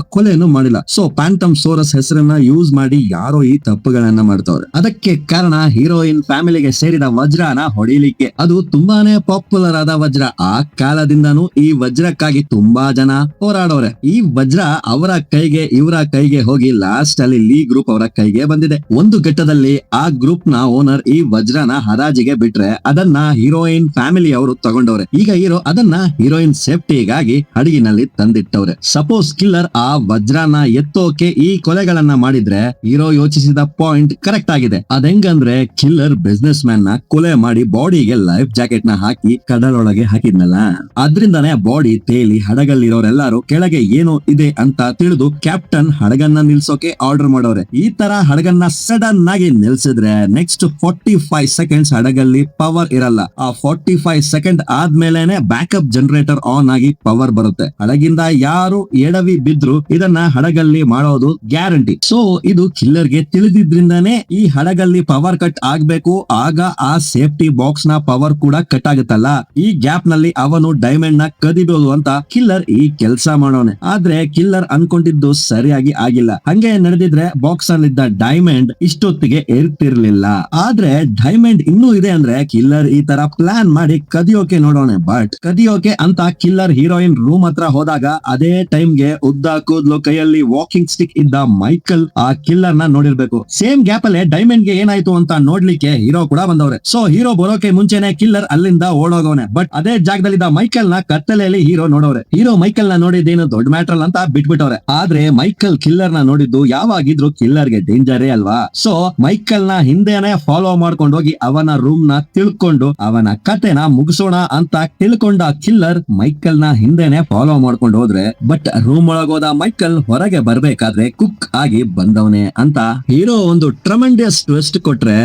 ಕೊಲೆನೂ ಮಾಡಿಲ್ಲ. ಸೊ ಫ್ಯಾಂಟಮ್ ಸೋರಸ್ ಹೆಸರನ್ನ ಯೂಸ್ ಮಾಡಿ ಯಾರೋ ಈ ತಪ್ಪುಗಳನ್ನ ಮಾಡ್ತವ್ರೆ. ಅದಕ್ಕೆ ಕಾರಣ ಹೀರೋಯಿನ್ ಫ್ಯಾಮಿಲಿಗೆ ಸೇರಿದ ವಜ್ರನ ಹೊಡಿಲಿಕ್ಕೆ. ಅದು ತುಂಬಾನೇ ಪಾಪ್ಯುಲರ್ ಆದ ವಜ್ರ, ಆ ಕಾಲದಿಂದನೂ ಈ ವಜ್ರಕ್ಕಾಗಿ ತುಂಬಾ ಜನ ಹೋರಾಡೋರೆ. ಈ ವಜ್ರ ಅವರ ಕೈಗೆ ಇವರ ಕೈಗೆ ಹೋಗಿ ಲಾಸ್ಟ್ ಅಲ್ಲಿ ಲೀ ಗ್ರೂಪ್ ಅವರ ಕೈಗೆ ಬಂದಿದೆ. ಒಂದು ಘಟ್ಟದಲ್ಲಿ ಆ ಗ್ರೂಪ್ ನ ಓನರ್ ಈ ವಜ್ರನ ಹರಾಜಿಗೆ ಬಿಟ್ರೆ ಅದನ್ನ ಹೀರೋಯಿನ್ ಫ್ಯಾಮಿಲಿ ಅವರು ತಗೊಂಡವ್ರೆ. ಈಗ ಹೀರೋ ಅದನ್ನ ಹೀರೋಯಿನ್ ಸೇಫ್ಟಿಗಾಗಿ ಹಡಗಿನಲ್ಲಿ ತಂದಿಟ್ಟವ್ರೆ. ಸಪೋಸ್ ಕಿಲ್ಲರ್ ಆ ವಜ್ರನ ಎತ್ತೋಕೆ ಈ ಕೊಲೆಗಳನ್ನ ಮಾಡಿದ್ರೆ ಹೀರೋ ಯೋಚಿಸಿದ ಪಾಯಿಂಟ್ ಕರೆಕ್ಟ್ ಆಗಿದೆ. ಅದೆಂಗಂದ್ರೆ ಕಿಲ್ಲರ್ ಬಿಸ್ನೆಸ್ ಮ್ಯಾನ್ ನ ಕೊಲೆ ಮಾಡಿ ಬಾಡಿಗೆ ಲೈಫ್ ಜಾಕೆಟ್ ನ ಹಾಕಿ ಕಡಲೊಳಗೆ ಹಾಕಿದ್ನಲ್ಲ, ಅದ್ರಿಂದಾನೇ ಬಾಡಿ ತೇಲಿ ಹಡಗಲ್ಲಿರೋರೆಲ್ಲರೂ ಕೆಳಗೆ ಏನೋ ಇದೆ ಅಂತ ತಿಳಿದು ಕ್ಯಾಪ್ಟನ್ ಹಡಗನ್ನ ನಿಲ್ಸೋಕೆ ಆರ್ಡರ್ ಮಾಡೋರೆ. ಈ ತರ ಹಡಗನ್ನ ಸಡನ್ ಆಗಿ ನಿಲ್ಸಿದ್ರೆ ನೆಕ್ಸ್ಟ್ 45 ಸೆಕೆಂಡ್ಸ್ ಹಡಗಲ್ಲಿ ಪವರ್ ಇರಲ್ಲ. ಆ 45 ಸೆಕೆಂಡ್ ಆದ್ಮೇಲೆನೆ ಬ್ಯಾಕಪ್ ಜನರೇಟರ್ ಆನ್ ಆಗಿ ಪವರ್ ಬರುತ್ತೆ. ಹಡಗಿಂದ ಯಾರು ಎಡವಿ ಬಿದ್ರು ಇದನ್ನ ಹಡಗಲ್ಲಿ ಮಾಡೋದು ಗ್ಯಾರಂಟಿ. ಸೊ ಇದು ಕಿಲ್ಲರ್ ಗೆ ತಿಳಿದಿದ್ರಿಂದಾನೇ ಈ ಹಡಗಲ್ಲಿ ಪವರ್ ಕಟ್ ಆಗ್ಬೇಕು. ಆಗ ಆ ಸೇಫ್ಟಿ ಬಾಕ್ಸ್ ನ ಪವರ್ ಕೂಡ ಕಟ್ ಆಗುತ್ತಲ್ಲ, ಈ ಗ್ಯಾಪ್ ನಲ್ಲಿ ಅವನು ಡೈಮಂಡ್ ನ ಕದಿಬೋದು ಅಂತ ಕಿಲ್ಲರ್ ಈ ಕೆಲಸ ಮಾಡೋನೆ. ಆದ್ರೆ ಕಿಲ್ಲರ್ ಅನ್ಕೊಂಡಿದ್ದು ಸರಿಯಾಗಿ ಆಗಿಲ್ಲ. ಹಂಗೆ ನಡೆದಿದ್ರೆ ಬಾಕ್ಸ್ ಅಲ್ಲಿದ್ದ ಡೈಮಂಡ್ ಇಷ್ಟೊತ್ತಿಗೆ ಇರ್ತಿರ್ಲಿಲ್ಲ. ಆದ್ರೆ ಡೈಮಂಡ್ ಇನ್ನೂ ಇದೆ ಅಂದ್ರೆ ಕಿಲ್ಲರ್ ಈ ತರ ಪ್ಲಾನ್ ಮಾಡಿ ಕದಿಯೋಕೆ ನೋಡೋಣ. ಬಟ್ ಕದಿಯೋಕೆ ಅಂತ ಕಿಲ್ಲರ್ ಹೀರೋಯಿನ್ ರೂಮ್ ಹತ್ರ ಹೋದಾಗ ಅದೇ ಟೈಮ್ಗೆ ಉದ್ದ ಕೂದ್ಲು ಕೈಯಲ್ಲಿ ವಾಕಿಂಗ್ ಸ್ಟಿಕ್ ಇದ್ದ ಮೈಕಲ್ ಆ ಕಿಲ್ಲರ್ ನ ನೋಡಿರ್ಬೇಕು. ಸೇಮ್ ಗ್ಯಾಪ್ ಅಲ್ಲೇ ಡೈಮಂಡ್ ಗೆ ಏನಾಯ್ತು ಅಂತ ನೋಡ್ಲಿಕ್ಕೆ ಹೀರೋ ಕೂಡ ಬಂದವ್ರೆ. ಸೊ ಹೀರೋ ಬರೋಕೆ ಮುಂಚೆನೆ ಕಿಲ್ಲರ್ ಅಲ್ಲಿಂದ ಓಡೋಗವನೆ. ಬಟ್ ಅದೇ ಜಾಗದಲ್ಲಿದ್ದ ಮೈಕಲ್ ನ ಕತ್ತಲೆಯಲ್ಲಿ ಹೀರೋ ನೋಡೋರೆ. ಹೀರೋ ಮೈಕಲ್ ನ ನೋಡಿದ್ದೇನು ದೊಡ್ಡ ಮ್ಯಾಟರ್ ಅಂತ ಬಿಟ್ಬಿಟ್ಟವ್ರೆ. ಆದ್ರೆ ಮೈಕಲ್ ಕಿಲ್ಲರ್ ನ ನೋಡಿದ್ದು ಯಾವಾಗಿದ್ರು ಕಿಲ್ಲರ್ ಗೆ ಡೇಂಜರೇ ಅಲ್ವಾ. ಸೊ ಮೈಕಲ್ ನ ಹಿಂದೆನೆ ಫಾಲೋ ಮಾಡ್ಕೊಂಡು ಹೋಗಿ ಅವನ ರೂಮ್ ನ ತಿಳ್ಕೊಂಡು ಅವನ ಕತೆನ ಮುಗಿಸೋಣ ಅಂತ ತಿಳ್ಕೊಂಡ ಕಿಲ್ಲರ್ ಮೈಕಲ್ ನ ಹಿಂದೆನೆ ಫಾಲೋ ಮಾಡ್ಕೊಂಡು ಹೋದ್ರೆ, ಬಟ್ ರೂಮ್ ಒಳಗೋದ ಮೈಕಲ್ ಹೊರಗೆ ಬರ್ಬೇಕಾದ್ರೆ ಕುಕ್ ಆಗಿ ಬಂದವನೆ ಅಂತ ಹೀರೋ ಒಂದು ಟ್ರಮೆಂಡಿಯಸ್ ಟ್ವಿಸ್ಟ್ ಕೊಟ್ರೆ,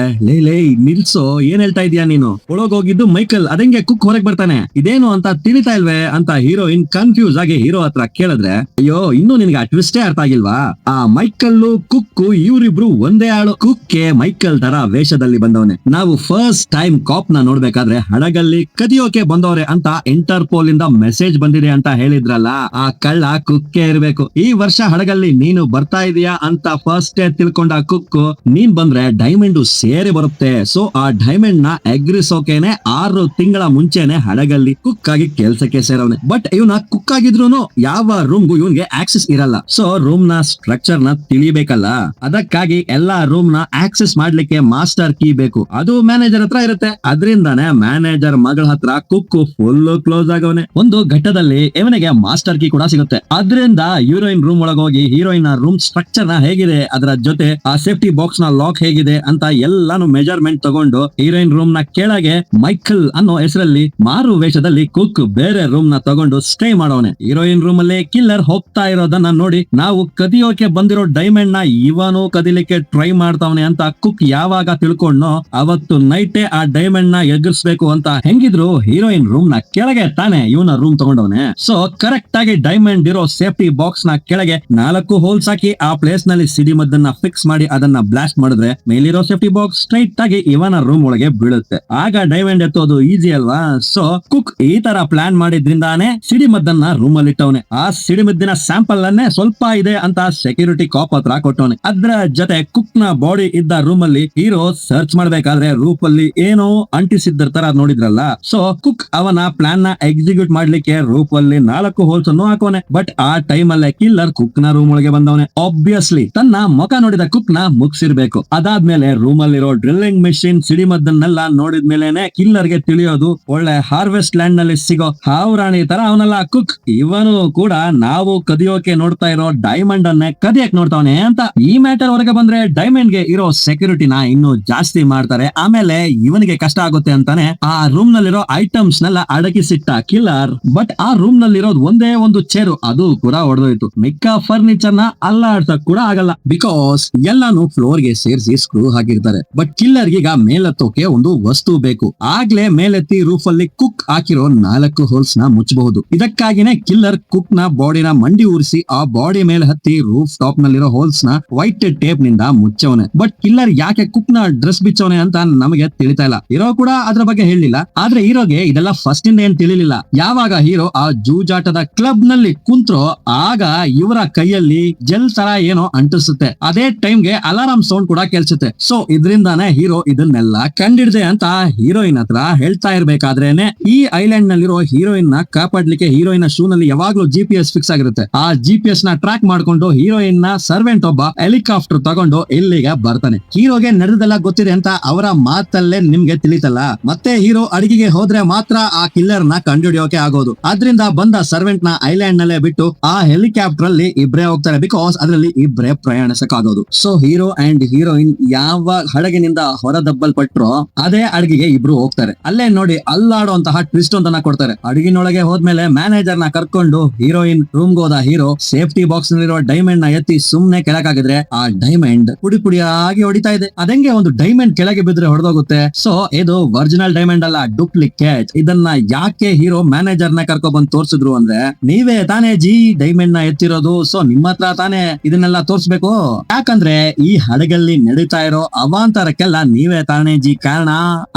ಲೇ ನಿಲ್ಸೋ, ಏನ್ ಹೇಳ್ತಾ ಇದೀಯಾ ನೀನು, ಒಳಗೋಗಿದ್ದು ಮೈಕಲ್, ಅದಂಗೆ ಕುಕ್ ಹೊರಗೆ ಬರ್ತಾನೆ, ಇದೇನು ಅಂತ ತಿಳಿತಾ ಇಲ್ವೇ ಅಂತ ಹೀರೋಯಿನ್ ಕನ್ಫ್ಯೂಸ್ ಆಗಿ ಹೀರೋ ಹತ್ರ ಕೇಳಿದ್ರೆ, ಅಯ್ಯೋ ಇನ್ನು ನಿನ್ಗೆ ಆ ಟ್ವಿಸ್ಟೇ ಅರ್ಥ ಆಗಿಲ್ವಾ, ಆ ಮೈಕಲ್ ಕುಕ್ಕು ಇವರಿಬ್ರು ಒಂದೇ ಆಳು. ಕುಕ್ಕೆ ಮೈಕಲ್ ತರ ವೇಷದಲ್ಲಿ ಬಂದವನೆ. ನಾವು ಫಸ್ಟ್ ಟೈಮ್ ಕಾಪ್ ನ ನೋಡ್ಬೇಕಾದ್ರೆ ಹಡಗಲ್ಲಿ ಕದಿಯೋಕೆ ಬಂದವ್ರೆ ಅಂತ ಇಂಟರ್ಪೋಲ್ ಇಂದ ಮೆಸೇಜ್ ಬಂದಿದೆ ಅಂತ ಹೇಳಿದ್ರಲ್ಲ, ಆ ಕಳ್ಳ ಕುಕ್ಕೆ ಇರ್ಬೇಕು. ಈ ವರ್ಷ ಹಡಗಲ್ಲಿ ನೀನು ಬರ್ತಾ ಇದೀಯಾ ಅಂತ ಫಸ್ಟ್ ತಿಳ್ಕೊಂಡ ಕುಕ್ಕು, ನೀನ್ ಬಂದ್ರೆ ಡೈಮಂಡ್ ಸೇರಿ ಬರುತ್ತೆ. ಸೊ ಆ ಡೈಮಂಡ್ ನ ಎಗ್ರಿಸೋಕೆನೆ 6 ತಿಂಗಳ ಮುಂಚೆನೆ ಹಡಗಲ್ಲಿ ಕುಕ್ ಆಗಿ ಕೆಲ್ಸಕ್ಕೆ ಸೇರವನೆ. ಬಟ್ ಇವನ ಕುಕ್ ಆಗಿದ್ರು ಯಾವ ರೂಮ್ಗೂ ಇವನ್ಗೆ ಆಕ್ಸೆಸ್ ಇರಲ್ಲ. ಸೊ ರೂಮ್ ನ ಸ್ಟ್ರಕ್ಚರ್ ನ ತಿಳಿಬೇಕಲ್ಲ, ಅದಕ್ಕಾಗಿ ಎಲ್ಲಾ ರೂಮ್ ನ ಆಕ್ಸೆಸ್ ಮಾಡ್ಲಿಕ್ಕೆ ಮಾಸ್ಟರ್ ಕೀ ಬೇಕು. ಅದು ಮ್ಯಾನೇಜರ್ ಹತ್ರ ಇರುತ್ತೆ. ಅದರಿಂದಾನೆ ಮ್ಯಾನೇಜರ್ ಮಗಳ ಹತ್ರ ಕುಕ್ಕು ಫುಲ್ ಕ್ಲೋಸ್ ಆಗವನೆ. ಒಂದು ಘಟ್ಟದಲ್ಲಿ ಇವನಿಗೆ ಮಾಸ್ಟರ್ ಕೀ ಕೂಡ ಸಿಗುತ್ತೆ. ಅದರಿಂದ ಹೀರೋಯಿನ್ ರೂಮ್ ಒಳಗೋಗಿ ಹೀರೋಯಿನ್ ರೂಮ್ ಸ್ಟ್ರಕ್ಚರ್ ನ ಹೇಗಿದೆ, ಅದರ ಜೊತೆ ಆ ಸೇಫ್ಟಿ ಬಾಕ್ಸ್ ನ ಲಾಕ್ ಹೇಗಿದೆ ಅಂತ ಎಲ್ಲಾನು ಮೆಜರ್ಮೆಂಟ್ ತಗೊಂಡು ಹೀರೋಯಿನ್ ರೂಮ್ ನ ಕೆಳಗೆ ಮೈಕಲ್ ಅನ್ನೋ ಹೆಸರಲ್ಲಿ ಮಾರು ವೇಷದಲ್ಲಿ ಕುಕ್ ಬೇರೆ ರೂಮ್ ನ ತಗೊಂಡು ಸ್ಟೇ ಮಾಡೋನೆ. ಹೀರೋಯಿನ್ ರೂಮ್ ಅಲ್ಲಿ ಕಿಲ್ಲರ್ ಹೋಗ್ತಾ ಇರೋದನ್ನ ನೋಡಿ, ನಾವು ಕದಿಯೋಕೆ ಬಂದಿರೋ ಡೈಮಂಡ್ ನ ಇವನು ಕದಿಲಿಕ್ಕೆ ಟ್ರೈ ಮಾಡ್ತಾವನೆ ಅಂತ ಕುಕ್ ಯಾವಾಗ ತಿಳ್ಕೊಂಡ್ನೋ ಅವತ್ತು ನೈಟೇ ಆ ಡೈಮಂಡ್ ನ ಎಗರ್ಸ್ಬೇಕು ಅಂತ ಹೆಂಗಿದ್ರು ಹೀರೋಯಿನ್ ರೂಮ್ ನ ಕೆಳಗೆ ತಾನೆ ಇವನ ರೂಮ್ ತಗೊಂಡವನೆ. ಸೊ ಕರೆಕ್ಟ್ ಆಗಿ ಡೈಮಂಡ್ ಇರೋ ಸೇಫ್ಟಿ ಬಾಕ್ಸ್ ನ ಕೆಳಗೆ 4 ಹೋಲ್ಸ್ ಹಾಕಿ ಆ ಪ್ಲೇಸ್ ನಲ್ಲಿ ಸಿಡಿಮದ್ದನ್ನ ಫಿಕ್ಸ್ ಮಾಡಿ ಅದನ್ನ ಬ್ಲಾಸ್ಟ್ ಮಾಡಿದ್ರೆ ಮೇಲಿರೋ ಸೇಫ್ಟಿ ಬಾಕ್ಸ್ ಸ್ಟ್ರೈಟ್ ಆಗಿ ಇವನ ರೂಮ್ ಒಳಗೆ ಬೀಳುತ್ತೆ. ಆಗ ಡೈಮಂಡ್ ಎತ್ತೋದು ಈಸಿ ಅಲ್ವಾ. ಸೊ ಕುಕ್ ಈ ತರ ಪ್ಲಾನ್ ಮಾಡಿದ್ರಿಂದಾನೆ ಸಿಡಿಮದ್ದನ್ನ ರೂಮ್ ಅಲ್ಲಿ ಇಟ್ಟವನೆ. ಆ ಸಿಡಿಮದ್ದಿನ ಸ್ಯಾಂಪಲ್ ಅನ್ನೇ ಸ್ವಲ್ಪ ಇದೆ ಅಂತ ಸೆಕ್ಯೂರಿಟಿ ಕಾಪ್ ಹತ್ರ ಕೊಟ್ಟವನೆ. ಅದ್ರ ಜೊತೆ ಕುಕ್ ನ ಬಾಡಿ ಬಾಡಿ ಇದ್ದ ರೂಮ್ ಅಲ್ಲಿ ಹೀರೋ ಸರ್ಚ್ ಮಾಡ್ಬೇಕಾದ್ರೆ ರೂಫ್ ಅಲ್ಲಿ ಏನೋ ಅಂಟಿಸಿದ್ದ ನೋಡಿದ್ರಲ್ಲ. ಸೊ ಕುಕ್ ಅವನ ಪ್ಲಾನ್ ನ ಎಕ್ಸಿಕ್ಯೂಟ್ ಮಾಡ್ಲಿಕ್ಕೆ ರೂಫ್ ಅಲ್ಲಿ 4 ಹೋಲ್ಸ್ ಅನ್ನು ಹಾಕೋನೆ. ಬಟ್ ಆ ಟೈಮ್ ಅಲ್ಲೇ ಕಿಲ್ಲರ್ ಕುಕ್ ನ ರೂಮ್ ಒಳಗೆ ಬಂದವನೆ. ಆಬ್ವಿಯಸ್ಲಿ ತನ್ನ ಮುಖ ನೋಡಿದ ಕುಕ್ ನ ಮುಗಿಸಿರ್ಬೇಕು. ಅದಾದ್ಮೇಲೆ ರೂಮ್ ಅಲ್ಲಿರೋ ಡ್ರಿಲ್ಲಿಂಗ್ ಮೆಷಿನ್ ಸಿಡಿಮದ್ದನ್ನೆಲ್ಲ ನೋಡಿದ್ಮೇಲೆನೆ ಕಿಲ್ಲರ್ ಗೆ ತಿಳಿಯೋದು ಒಳ್ಳೆ ಹಾರ್ವೆಸ್ಟ್ ಲ್ಯಾಂಡ್ ನಲ್ಲಿ ಸಿಗೋ ಹಾವ್ರಾಣಿ ತರ ಅವನಲ್ಲ ಕುಕ್. ಇವನು ಕೂಡ ನಾವು ಕದಿಯೋಕೆ ನೋಡ್ತಾ ಇರೋ ಡೈಮಂಡ್ ಅನ್ನೇ ಕದಿಯಕ್ ನೋಡ್ತಾವನೆ ಅಂತ. ಈ ಮ್ಯಾಟರ್ ಹೊರಗೆ ಬಂದ್ರೆ ಡೈಮಂಡ್ ಗೆ ಇರೋ ಸೆಕ್ಯೂರಿಟಿನ ಇನ್ನು ಜಾಸ್ತಿ ಮಾಡ್ತಾರೆ. ಆಮೇಲೆ ಇವನಿಗೆ ಕಷ್ಟ ಆಗುತ್ತೆ ಅಂತಾನೆ ಆ ರೂಮ್ ನಲ್ಲಿರೋ ಐಟಮ್ಸ್ ನೆಲ್ಲ ಅಡಗಿಸಿಟ್ಟ ಕಿಲ್ಲರ್. ಬಟ್ ಆ ರೂಮ್ ನಲ್ಲಿರೋದು ಒಂದೇ ಒಂದು ಚೇರು, ಅದು ಕೂಡ ಹೊಡೆದೋಯ್ತು. ಮಿಕ್ಕ ಫರ್ನಿಚರ್ ನ ಅಲ್ಲಾಡ್ಸಕ್ ಕೂಡ ಆಗಲ್ಲ, ಬಿಕಾಸ್ ಎಲ್ಲಾನು ಫ್ಲೋರ್ ಗೆ ಸೇರಿಸಿ ಸ್ಕ್ರೂ ಹಾಕಿರ್ತಾರೆ. ಬಟ್ ಕಿಲ್ಲರ್ ಈಗ ಮೇಲೆತ್ತೋಕೆ ಒಂದು ವಸ್ತು ಬೇಕು. ಆಗ್ಲೇ ಮೇಲೆತ್ತಿ ರೂಫ್ ಅಲ್ಲಿ ಕುಕ್ ಹಾಕಿರೋ 4 ಹೋಲ್ಸ್ ನ ಮುಚ್ಚಬಹುದು. ಇದಕ್ಕಾಗಿನೇ ಕಿಲ್ಲರ್ ಕುಕ್ ನ ಬಾಡಿನ ಮಂಡಿ ಉರಿಸಿ ಆ ಬಾಡಿ ಮೇಲೆ ಹತ್ತಿ ರೂಫ್ ಟಾಪ್ ನಲ್ಲಿರೋ ಹೋಲ್ಸ್ ನ ವೈಟ್ ಟೇಪ್ ನಿಂದ ಮುಚ್ಚವನೆ. ಬಟ್ ಕಿಲ್ಲರ್ ಯಾಕೆ ಕುಕ್ ನ ಡ್ರೆಸ್ ಬಿಚ್ಚವನೆ ಅಂತ ನಮಗೆ ತಿಳಿತಾ ಇಲ್ಲ. ಹೀರೋ ಕೂಡ ಅದ್ರ ಬಗ್ಗೆ ಹೇಳಿಲ್ಲ. ಆದ್ರೆ ಹೀರೋಗೆ ಇದೆಲ್ಲ ಫಸ್ಟ್ ಇಂದ ಏನ್ ತಿಳಿಲಿಲ್ಲ. ಯಾವಾಗ ಹೀರೋ ಆ ಜೂಜಾಟದ ಕ್ಲಬ್ ನಲ್ಲಿ ಕುಂತ್ರೋ ಆಗ ಇವರ ಕೈಯಲ್ಲಿ ಜೆಲ್ ತರ ಏನೋ ಅಂಟಿಸುತ್ತೆ. ಅದೇ ಟೈಮ್ ಗೆ ಅಲಾರಾಮ್ ಸೌಂಡ್ ಕೂಡ ಕೇಳಿಸುತ್ತೆ. ಸೊ ಇದರಿಂದಾನೇ ಹೀರೋ ಇದನ್ನೆಲ್ಲ ಕಂಡಿಡ್ದೆ ಅಂತ ಹೀರೋಯಿನ್ ಹತ್ರ ಹೇಳ್ತಾ ಇರ್ಬೇಕಾದ್ರೇನೆ ಈ ಐಲ್ಯಾಂಡ್ ನಲ್ಲಿರೋ ಹೀರೋಯಿನ್ ನ ಕಾಪಾಡ್ಲಿಕ್ಕೆ ಹೀರೋಯಿನ್ ಶೂ ನಲ್ಲಿ ಯಾವಾಗ್ಲೂ GPS ಫಿಕ್ಸ್ ಆಗಿರುತ್ತೆ. ಆ GPS ನ ಟ್ರ್ಯಾಕ್ ಮಾಡ್ಕೊಂಡು ಹೀರೋಯಿನ್ ನ ಸರ್ವೆಂಟ್ ಒಬ್ಬ ಹೆಲಿಕಾಪ್ಟರ್ ತಗೊಂಡು ಇಲ್ಲಿಗೆ ಬರ್ತಾನೆ. ಹೀರೋಗೆ ನಡೆದೆಲ್ಲ ಗೊತ್ತಿದೆ ಅಂತ ಅವರ ಮಾತಲ್ಲೇ ನಿಮ್ಗೆ ತಿಳಿತಲ್ಲ. ಮತ್ತೆ ಹೀರೋ ಅಡಿಗೆಗೆ ಹೋದ್ರೆ ಮಾತ್ರ ಆ ಕಿಲ್ಲರ್ ನ ಕಂಡುಹಿಡಿಯೋಕೆ ಆಗೋದು. ಆದ್ರಿಂದ ಬಂದ ಸರ್ವೆಂಟ್ ನ ಐಲ್ಯಾಂಡ್ ನಲ್ಲೇ ಬಿಟ್ಟು ಆ ಹೆಲಿಕಾಪ್ಟರ್ ಅಲ್ಲಿ ಇಬ್ರೇ ಹೋಗ್ತಾರೆ. ಬಿಕಾಸ್ ಅದರಲ್ಲಿ ಇಬ್ರೇ ಪ್ರಯಾಣಿಸಕ್ಕಾಗೋದು. ಸೊ ಹೀರೋ ಅಂಡ್ ಹೀರೋಯಿನ್ ಯಾವ ಹಡಗಿನಿಂದ ಹೊರದಬ್ಬಲ್ಪಟ್ರೋ ಅದೇ ಅಡಿಗೆಗೆ ಇಬ್ರು ಹೋಗ್ತಾರೆ. ಅಲ್ಲೇ ನೋಡಿ ಅಲ್ಲಾಡುವಂತಹ ಟ್ವಿಸ್ಟ್ ಒಂದನ್ನ ಕೊಡ್ತಾರೆ. ಅಡುಗಿನೊಳಗೆ ಹೋದ್ಮೇಲೆ ಮ್ಯಾನೇಜರ್ ನ ಕರ್ಕೊಂಡು ಹೀರೋಯಿನ್ ರೂಮ್ ಹೋದ ಹೀರೋ ಸೇಫ್ಟಿ ಬಾಕ್ಸ್ ನಲ್ಲಿರೋ ಡೈಮಂಡ್ ನ ಎತ್ತಿ ಸುಮ್ನೆ ಕೆಳಗಾಗಿದ್ರೆ ಆ ಡೈಮಂಡ್ ಪುಡಿ ಪುಡಿಯಾಗಿ ಹೊಡಿತಾ ಇದೆ. ಅದಂಗೆ ಒಂದು ಡೈಮಂಡ್ ಕೆಳಗೆ ಬಿದ್ರೆ ಹೊಡೆದೋಗುತ್ತೆ. ಸೊ ಇದು ಒರಿಜಿನಲ್ ಡೈಮಂಡ್ ಅಲ್ಲ, ಡೂಪ್ಲಿಕೇಟ್. ಇದನ್ನ ಯಾಕೆ ಹೀರೋ ಮ್ಯಾನೇಜರ್ ನ ಕರ್ಕೊ ಬಂದು ತೋರ್ಸಿದ್ರು ಅಂದ್ರೆ, ನೀವೇ ತಾನೇ ಜಿ ಡೈಮಂಡ್ ನ ಎತ್ತಿರೋದು, ಸೊ ನಿಮ್ಮ ಹತ್ರ ತಾನೇ ಇದನ್ನೆಲ್ಲ ತೋರ್ಸ್ಬೇಕು. ಯಾಕಂದ್ರೆ ಈ ಹಡಗಲ್ಲಿ ನಡೀತಾ ಇರೋ ಅವಾಂತರಕ್ಕೆಲ್ಲ ನೀವೇ ತಾನೇ ಜಿ ಕಾರಣ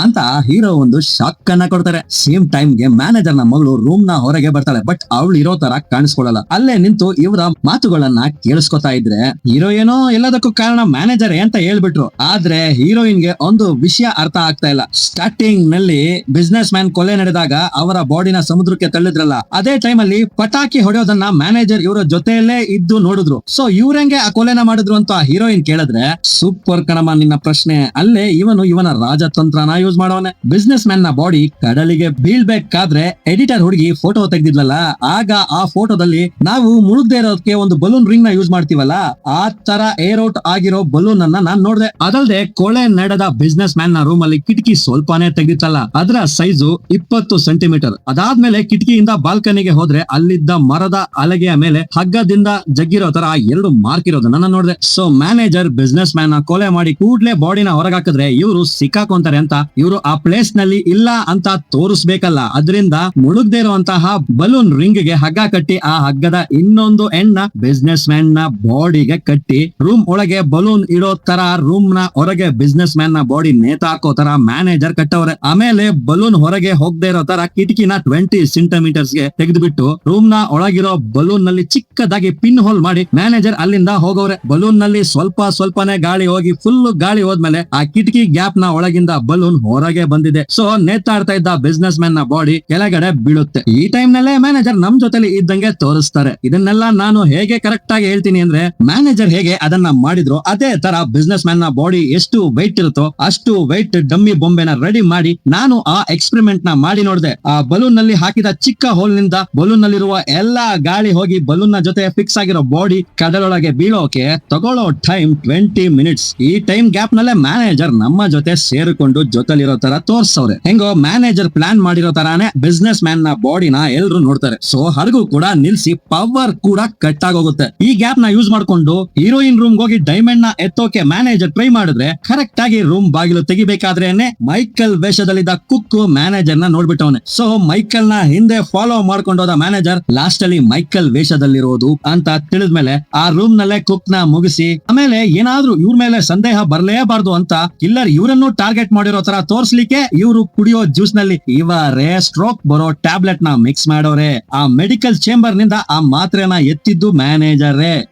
ಅಂತ ಹೀರೋ ಒಂದು ಶಾಕ್ ಅನ್ನ ಕೊಡ್ತಾರೆ. ಸೇಮ್ ಟೈಮ್ ಗೆ ಮ್ಯಾನೇಜರ್ ನ ಮಗಳು ರೂಮ್ ನ ಹೊರಗೆ ಬರ್ತಾಳೆ. ಬಟ್ ಅವಳು ಇರೋ ತರ ಕಾಣಿಸ್ಕೊಳ್ಳಲ್ಲ. ಅಲ್ಲೇ ನಿಂತು ಇವರ ಮಾತುಗಳನ್ನ ಕೇಳಿಸ್ಕೊತಾ ಇದ್ರೆ ಹೀರೋ ಏನೋ ಎಲ್ಲದಕ್ಕೂ ಕಾರಣ ಮ್ಯಾನೇಜರ್ ಅಂತ ಹೇಳ್ಬಿಟ್ರು. ಆದ್ರೆ ಹೀರೋಯಿನ್ ಗೆ ಒಂದು ವಿಷಯ ಅರ್ಥ ಆಗ್ತಾ ಇಲ್ಲ. ಸ್ಟಾರ್ಟಿಂಗ್ ನಲ್ಲಿ ಬಿಸ್ನೆಸ್ ಮ್ಯಾನ್ ಕೊಲೆ ನಡೆದಾಗ ಅವರ ಬಾಡಿನ ಸಮುದ್ರಕ್ಕೆ ತಳ್ಳಿದ್ರಲ್ಲ, ಅದೇ ಟೈಮ್ ಅಲ್ಲಿ ಪಟಾಕಿ ಹೊಡೆಯೋದನ್ನ ಮ್ಯಾನೇಜರ್ ಇವರ ಜೊತೆಯಲ್ಲೇ ಇದ್ದು ನೋಡಿದ್ರು. ಸೊ ಇವ್ರಂಗೆ ಆ ಕೊಲೆನ ಮಾಡಿದ್ರು ಅಂತ ಹೀರೋಯಿನ್ ಕೇಳಿದ್ರೆ, ಸೂಪರ್ ಕಣಮ್ಮ ನಿನ್ನ ಪ್ರಶ್ನೆ. ಅಲ್ಲೇ ಇವನ ರಾಜತಂತ್ರನ ಯೂಸ್ ಮಾಡೋನೆ. ಬಿಸ್ನೆಸ್ ಮ್ಯಾನ್ ನ ಬಾಡಿ ಕಡಲಿಗೆ ಬೀಳ್ಬೇಕಾದ್ರೆ ಎಡಿಟರ್ ಹುಡುಗಿ ಫೋಟೋ ತೆಗ್ದಿದ್ಲಲ್ಲ, ಆಗ ಆ ಫೋಟೋದಲ್ಲಿ ನಾವು ಮುಳುಗದೆ ಇರೋದಕ್ಕೆ ಒಂದು ಬಲೂನ್ ರಿಂಗ್ ನ ಯೂಸ್ ಮಾಡ್ತೀವಲ್ಲ, ಆ ತರ ಏರ್ ಔಟ್ ಆಗಿರೋ ಬಲೂನ್ ಅನ್ನ ನಾನ್ ನೋಡ್ದೆ. ಅದಲ್ಲದೆ ಕೊಲೆ ನಡೆದ ಬಿಸ್ನೆಸ್ ಮ್ಯಾನ್ ನ ರೂಮ್ ಅಲ್ಲಿ ಕಿಟಕಿ ಸ್ವಲ್ಪನೇ ತೆಗ್ದಿತ್ತಲ್ಲ, ಅದರ ಸೈಜು 20 ಸೆಂಟಿಮೀಟರ್. ಅದಾದ್ಮೇಲೆ ಕಿಟಕಿಯಿಂದ ಬಾಲ್ಕನಿಗೆ ಹೋದ್ರೆ ಅಲ್ಲಿದ್ದ ಮರದ ಹಲಗೆಯ ಮೇಲೆ ಹಗ್ಗದಿಂದ ಜಗ್ಗಿರೋ ತರ 2 ಮಾರ್ಕ್ ಇರೋದನ್ನ ನಾನು ನೋಡ್ದೆ. ಸೊ ಮ್ಯಾನೇಜರ್ ಬಿಸ್ನೆಸ್ ಮ್ಯಾನ್ ನ ಕೊಲೆ ಮಾಡಿ ಕೂಡ್ಲೆ ಬಾಡಿನ ಹೊರಗಾಕಿದ್ರೆ ಇವರು ಸಿಕ್ಕಾಕೊಂತಾರೆ ಅಂತ ಇವರು ಆ ಪ್ಲೇಸ್ ನಲ್ಲಿ ಇಲ್ಲ ಅಂತ ತೋರಿಸ್ಬೇಕಲ್ಲ. ಅದರಿಂದ ಮುಳುಗದೆ ಇರುವಂತಹ ಬಲೂನ್ ರಿಂಗ್ ಗೆ ಹಗ್ಗ ಕಟ್ಟಿ ಆ ಹಗ್ಗದ ಇನ್ನೊಂದು ಎಂಡ್ ನ ಬಿಸ್ನೆಸ್ ಮ್ಯಾನ್ ನ ಬಾಡಿಗೆ ಕಟ್ಟಿ ರೂಮ್ ಒಳಗೆ ಬಲೂನ್ ಇಡೋ ತರ ರೂಮ್ ನ ಹೊರಗೆ ಬಿಸ್ನೆಸ್ ಮ್ಯಾನ್ ನ ಬಾಡಿ ನೇತಾಕೋ ತರ ಮ್ಯಾನೇಜರ್ ಕಟ್ಟವ್ರೆ. ಆಮೇಲೆ ಬಲೂನ್ ಹೊರಗೆ ಹೋಗದೆ ಇರೋ ತರ ಕಿಟಕಿನ 20 ಸೆಂಟಿಮೀಟರ್ಸ್ ಗೆ ತೆಗೆದುಬಿಟ್ಟು ರೂಮ್ ನ ಒಳಗಿರೋ ಬಲೂನ್ ನಲ್ಲಿ ಚಿಕ್ಕದಾಗಿ ಪಿನ್ ಹೋಲ್ ಮಾಡಿ ಮ್ಯಾನೇಜರ್ ಅಲ್ಲಿಂದ ಹೋಗವ್ರೆ. ಬಲೂನ್ ನಲ್ಲಿ ಸ್ವಲ್ಪನೇ ಗಾಳಿ ಹೋಗಿ ಫುಲ್ ಗಾಳಿ ಹೋದ್ಮೇಲೆ ಆ ಕಿಟಕಿ ಗ್ಯಾಪ್ ನ ಒಳಗಿಂದ ಬಲೂನ್ ಹೊರಗೆ ಬಂದಿದೆ. ಸೊ ನೇತಾಡ್ತಾ ಇದ್ದ ಬಿಸ್ನೆಸ್ ಮ್ಯಾನ್ ನ ಬಾಡಿ ಕೆಳಗಡೆ ಬೀಳುತ್ತೆ. ಈ ಟೈಮ್ ನಲ್ಲೇ ಮ್ಯಾನೇಜರ್ ನಮ್ ಜೊತೆಲಿ ಇದ್ದಂಗೆ ತೋರಿಸ್ತಾರೆ. ಇದನ್ನೆಲ್ಲ ನಾನು ಹೇಗೆ ಕರೆಕ್ಟ್ ಆಗಿ ಹೇಳ್ತೀನಿ ಅಂದ್ರೆ, ಮ್ಯಾನೇಜರ್ ಹೇಗೆ ಅದನ್ನ ಮಾಡಿದ್ರು ಅದೇ ತರ ಬಿಸ್ನೆಸ್ ಮ್ಯಾನ್ ನ ಬಾಡಿ ಎಷ್ಟು ವೆಯ್ಟ್ ಇರುತ್ತೋ ಅಷ್ಟು ವೆಯ್ಟ್ ಡಮ್ಮಿ ಬೊಂಬೆನ ರೆಡಿ ಮಾಡಿ ನಾನು ಆ ಎಕ್ಸ್ಪೆರಿಮೆಂಟ್ ನ ಮಾಡಿ ನೋಡಿದೆ. ಆ ಬಲೂನ್ ನಲ್ಲಿ ಹಾಕಿದ ಚಿಕ್ಕ ಹೋಲ್ ನಿಂದ ಬಲೂನ್ ನಲ್ಲಿರುವ ಎಲ್ಲಾ ಗಾಳಿ ಹೋಗಿ ಬಲೂನ್ ನ ಜೊತೆ ಫಿಕ್ಸ್ ಆಗಿರೋ ಬಾಡಿ ಕಡಲೊಳಗೆ ಬೀಳೋಕೆ ತಗೊಳ್ಳೋ ಟೈಮ್ 20 ಮಿನಿಟ್ಸ್. ಈ ಟೈಮ್ ಗ್ಯಾಪ್ ನಲ್ಲೇ ಮ್ಯಾನೇಜರ್ ನಮ್ಮ ಜೊತೆ ಸೇರಿಕೊಂಡು ಜೊತೆಲಿರೋ ತರ ತೋರ್ಸವ್ರೆ. ಹೆಂಗೋ ಮ್ಯಾನೇಜರ್ ಪ್ಲಾನ್ ಮಾಡಿರೋ ತರಾನೇ ಬಿಸ್ನೆಸ್ ಮ್ಯಾನ್ ನ ಬಾಡಿನ ಎಲ್ರು ನೋಡ್ತಾರೆ. ಸೊ ಹಡಗು ಕೂಡ ನಿಲ್ಸಿ ಪವರ್ ಕೂಡ ಕಟ್ ಆಗೋಗುತ್ತೆ. ಈ ಗ್ಯಾಪ್ ನ ಯೂಸ್ ಮಾಡ್ಕೊಂಡು ಹೀರೋಯಿನ್ ರೂಮ್ ಹೋಗಿ ಡೈಮಂಡ್ ನ ಎತ್ತೋಕೆ ಮ್ಯಾನೇಜರ್ ಟ್ರೈ ಮಾಡಿದ್ರೆ ಕರೆಕ್ಟ್ ಆಗಿ ರೂಮ್ ಬಾಗಿಲು ತೆಗಿಬೇಕಾದ್ರೇನೆ ಮೈಕಲ್ ವೇಷದಲ್ಲಿದ್ದ ಕುಕ್ ಮ್ಯಾನೇಜರ್ ನ ನೋಡ್ಬಿಟ್ಟವನೆ. ಸೊ ಮೈಕಲ್ ನ ಹಿಂದೆ ಫಾಲೋ ಮಾಡ್ಕೊಂಡು ಹೋದ ಮ್ಯಾನೇಜರ್ ಲಾಸ್ಟ್ ಅಲ್ಲಿ ಮೈಕಲ್ ವೇಷದಲ್ಲಿರೋದು ಅಂತ ತಿಳಿದ್ಮೇಲೆ ಆ ರೂಮ್ ನಲ್ಲೇ ಕುಕ್ ನ ಮುಗಿಸಿ ಆಮೇಲೆ ಏನಾದ್ರೂ ಇವ್ರ ಮೇಲೆ ಸಂದೇಹ ಬರ್ಲೇಬಾರ್ದು ಅಂತ ಕಿಲ್ಲರ್ ಇವರನ್ನು ಟಾರ್ಗೆಟ್ ಮಾಡಿರೋ ತರ ತೋರ್ಸ್ಲಿಕ್ಕೆ ಇವರು ಕುಡಿಯೋ ಜ್ಯೂಸ್ ನಲ್ಲಿ ಇವರೇ ಸ್ಟ್ರೋಕ್ ಬರೋ ಟ್ಯಾಬ್ಲೆಟ್ ನ ಮಿಕ್ಸ್ ಮಾಡೋರೆ. ಆ ಮೆಡಿಕಲ್ ಚೇಂಬರ್ ನಿಂದ ಆ ಮಾತ್ರೆನ ಎತ್ತಿದ್ದು ಮ್ಯಾನೇಜರ್.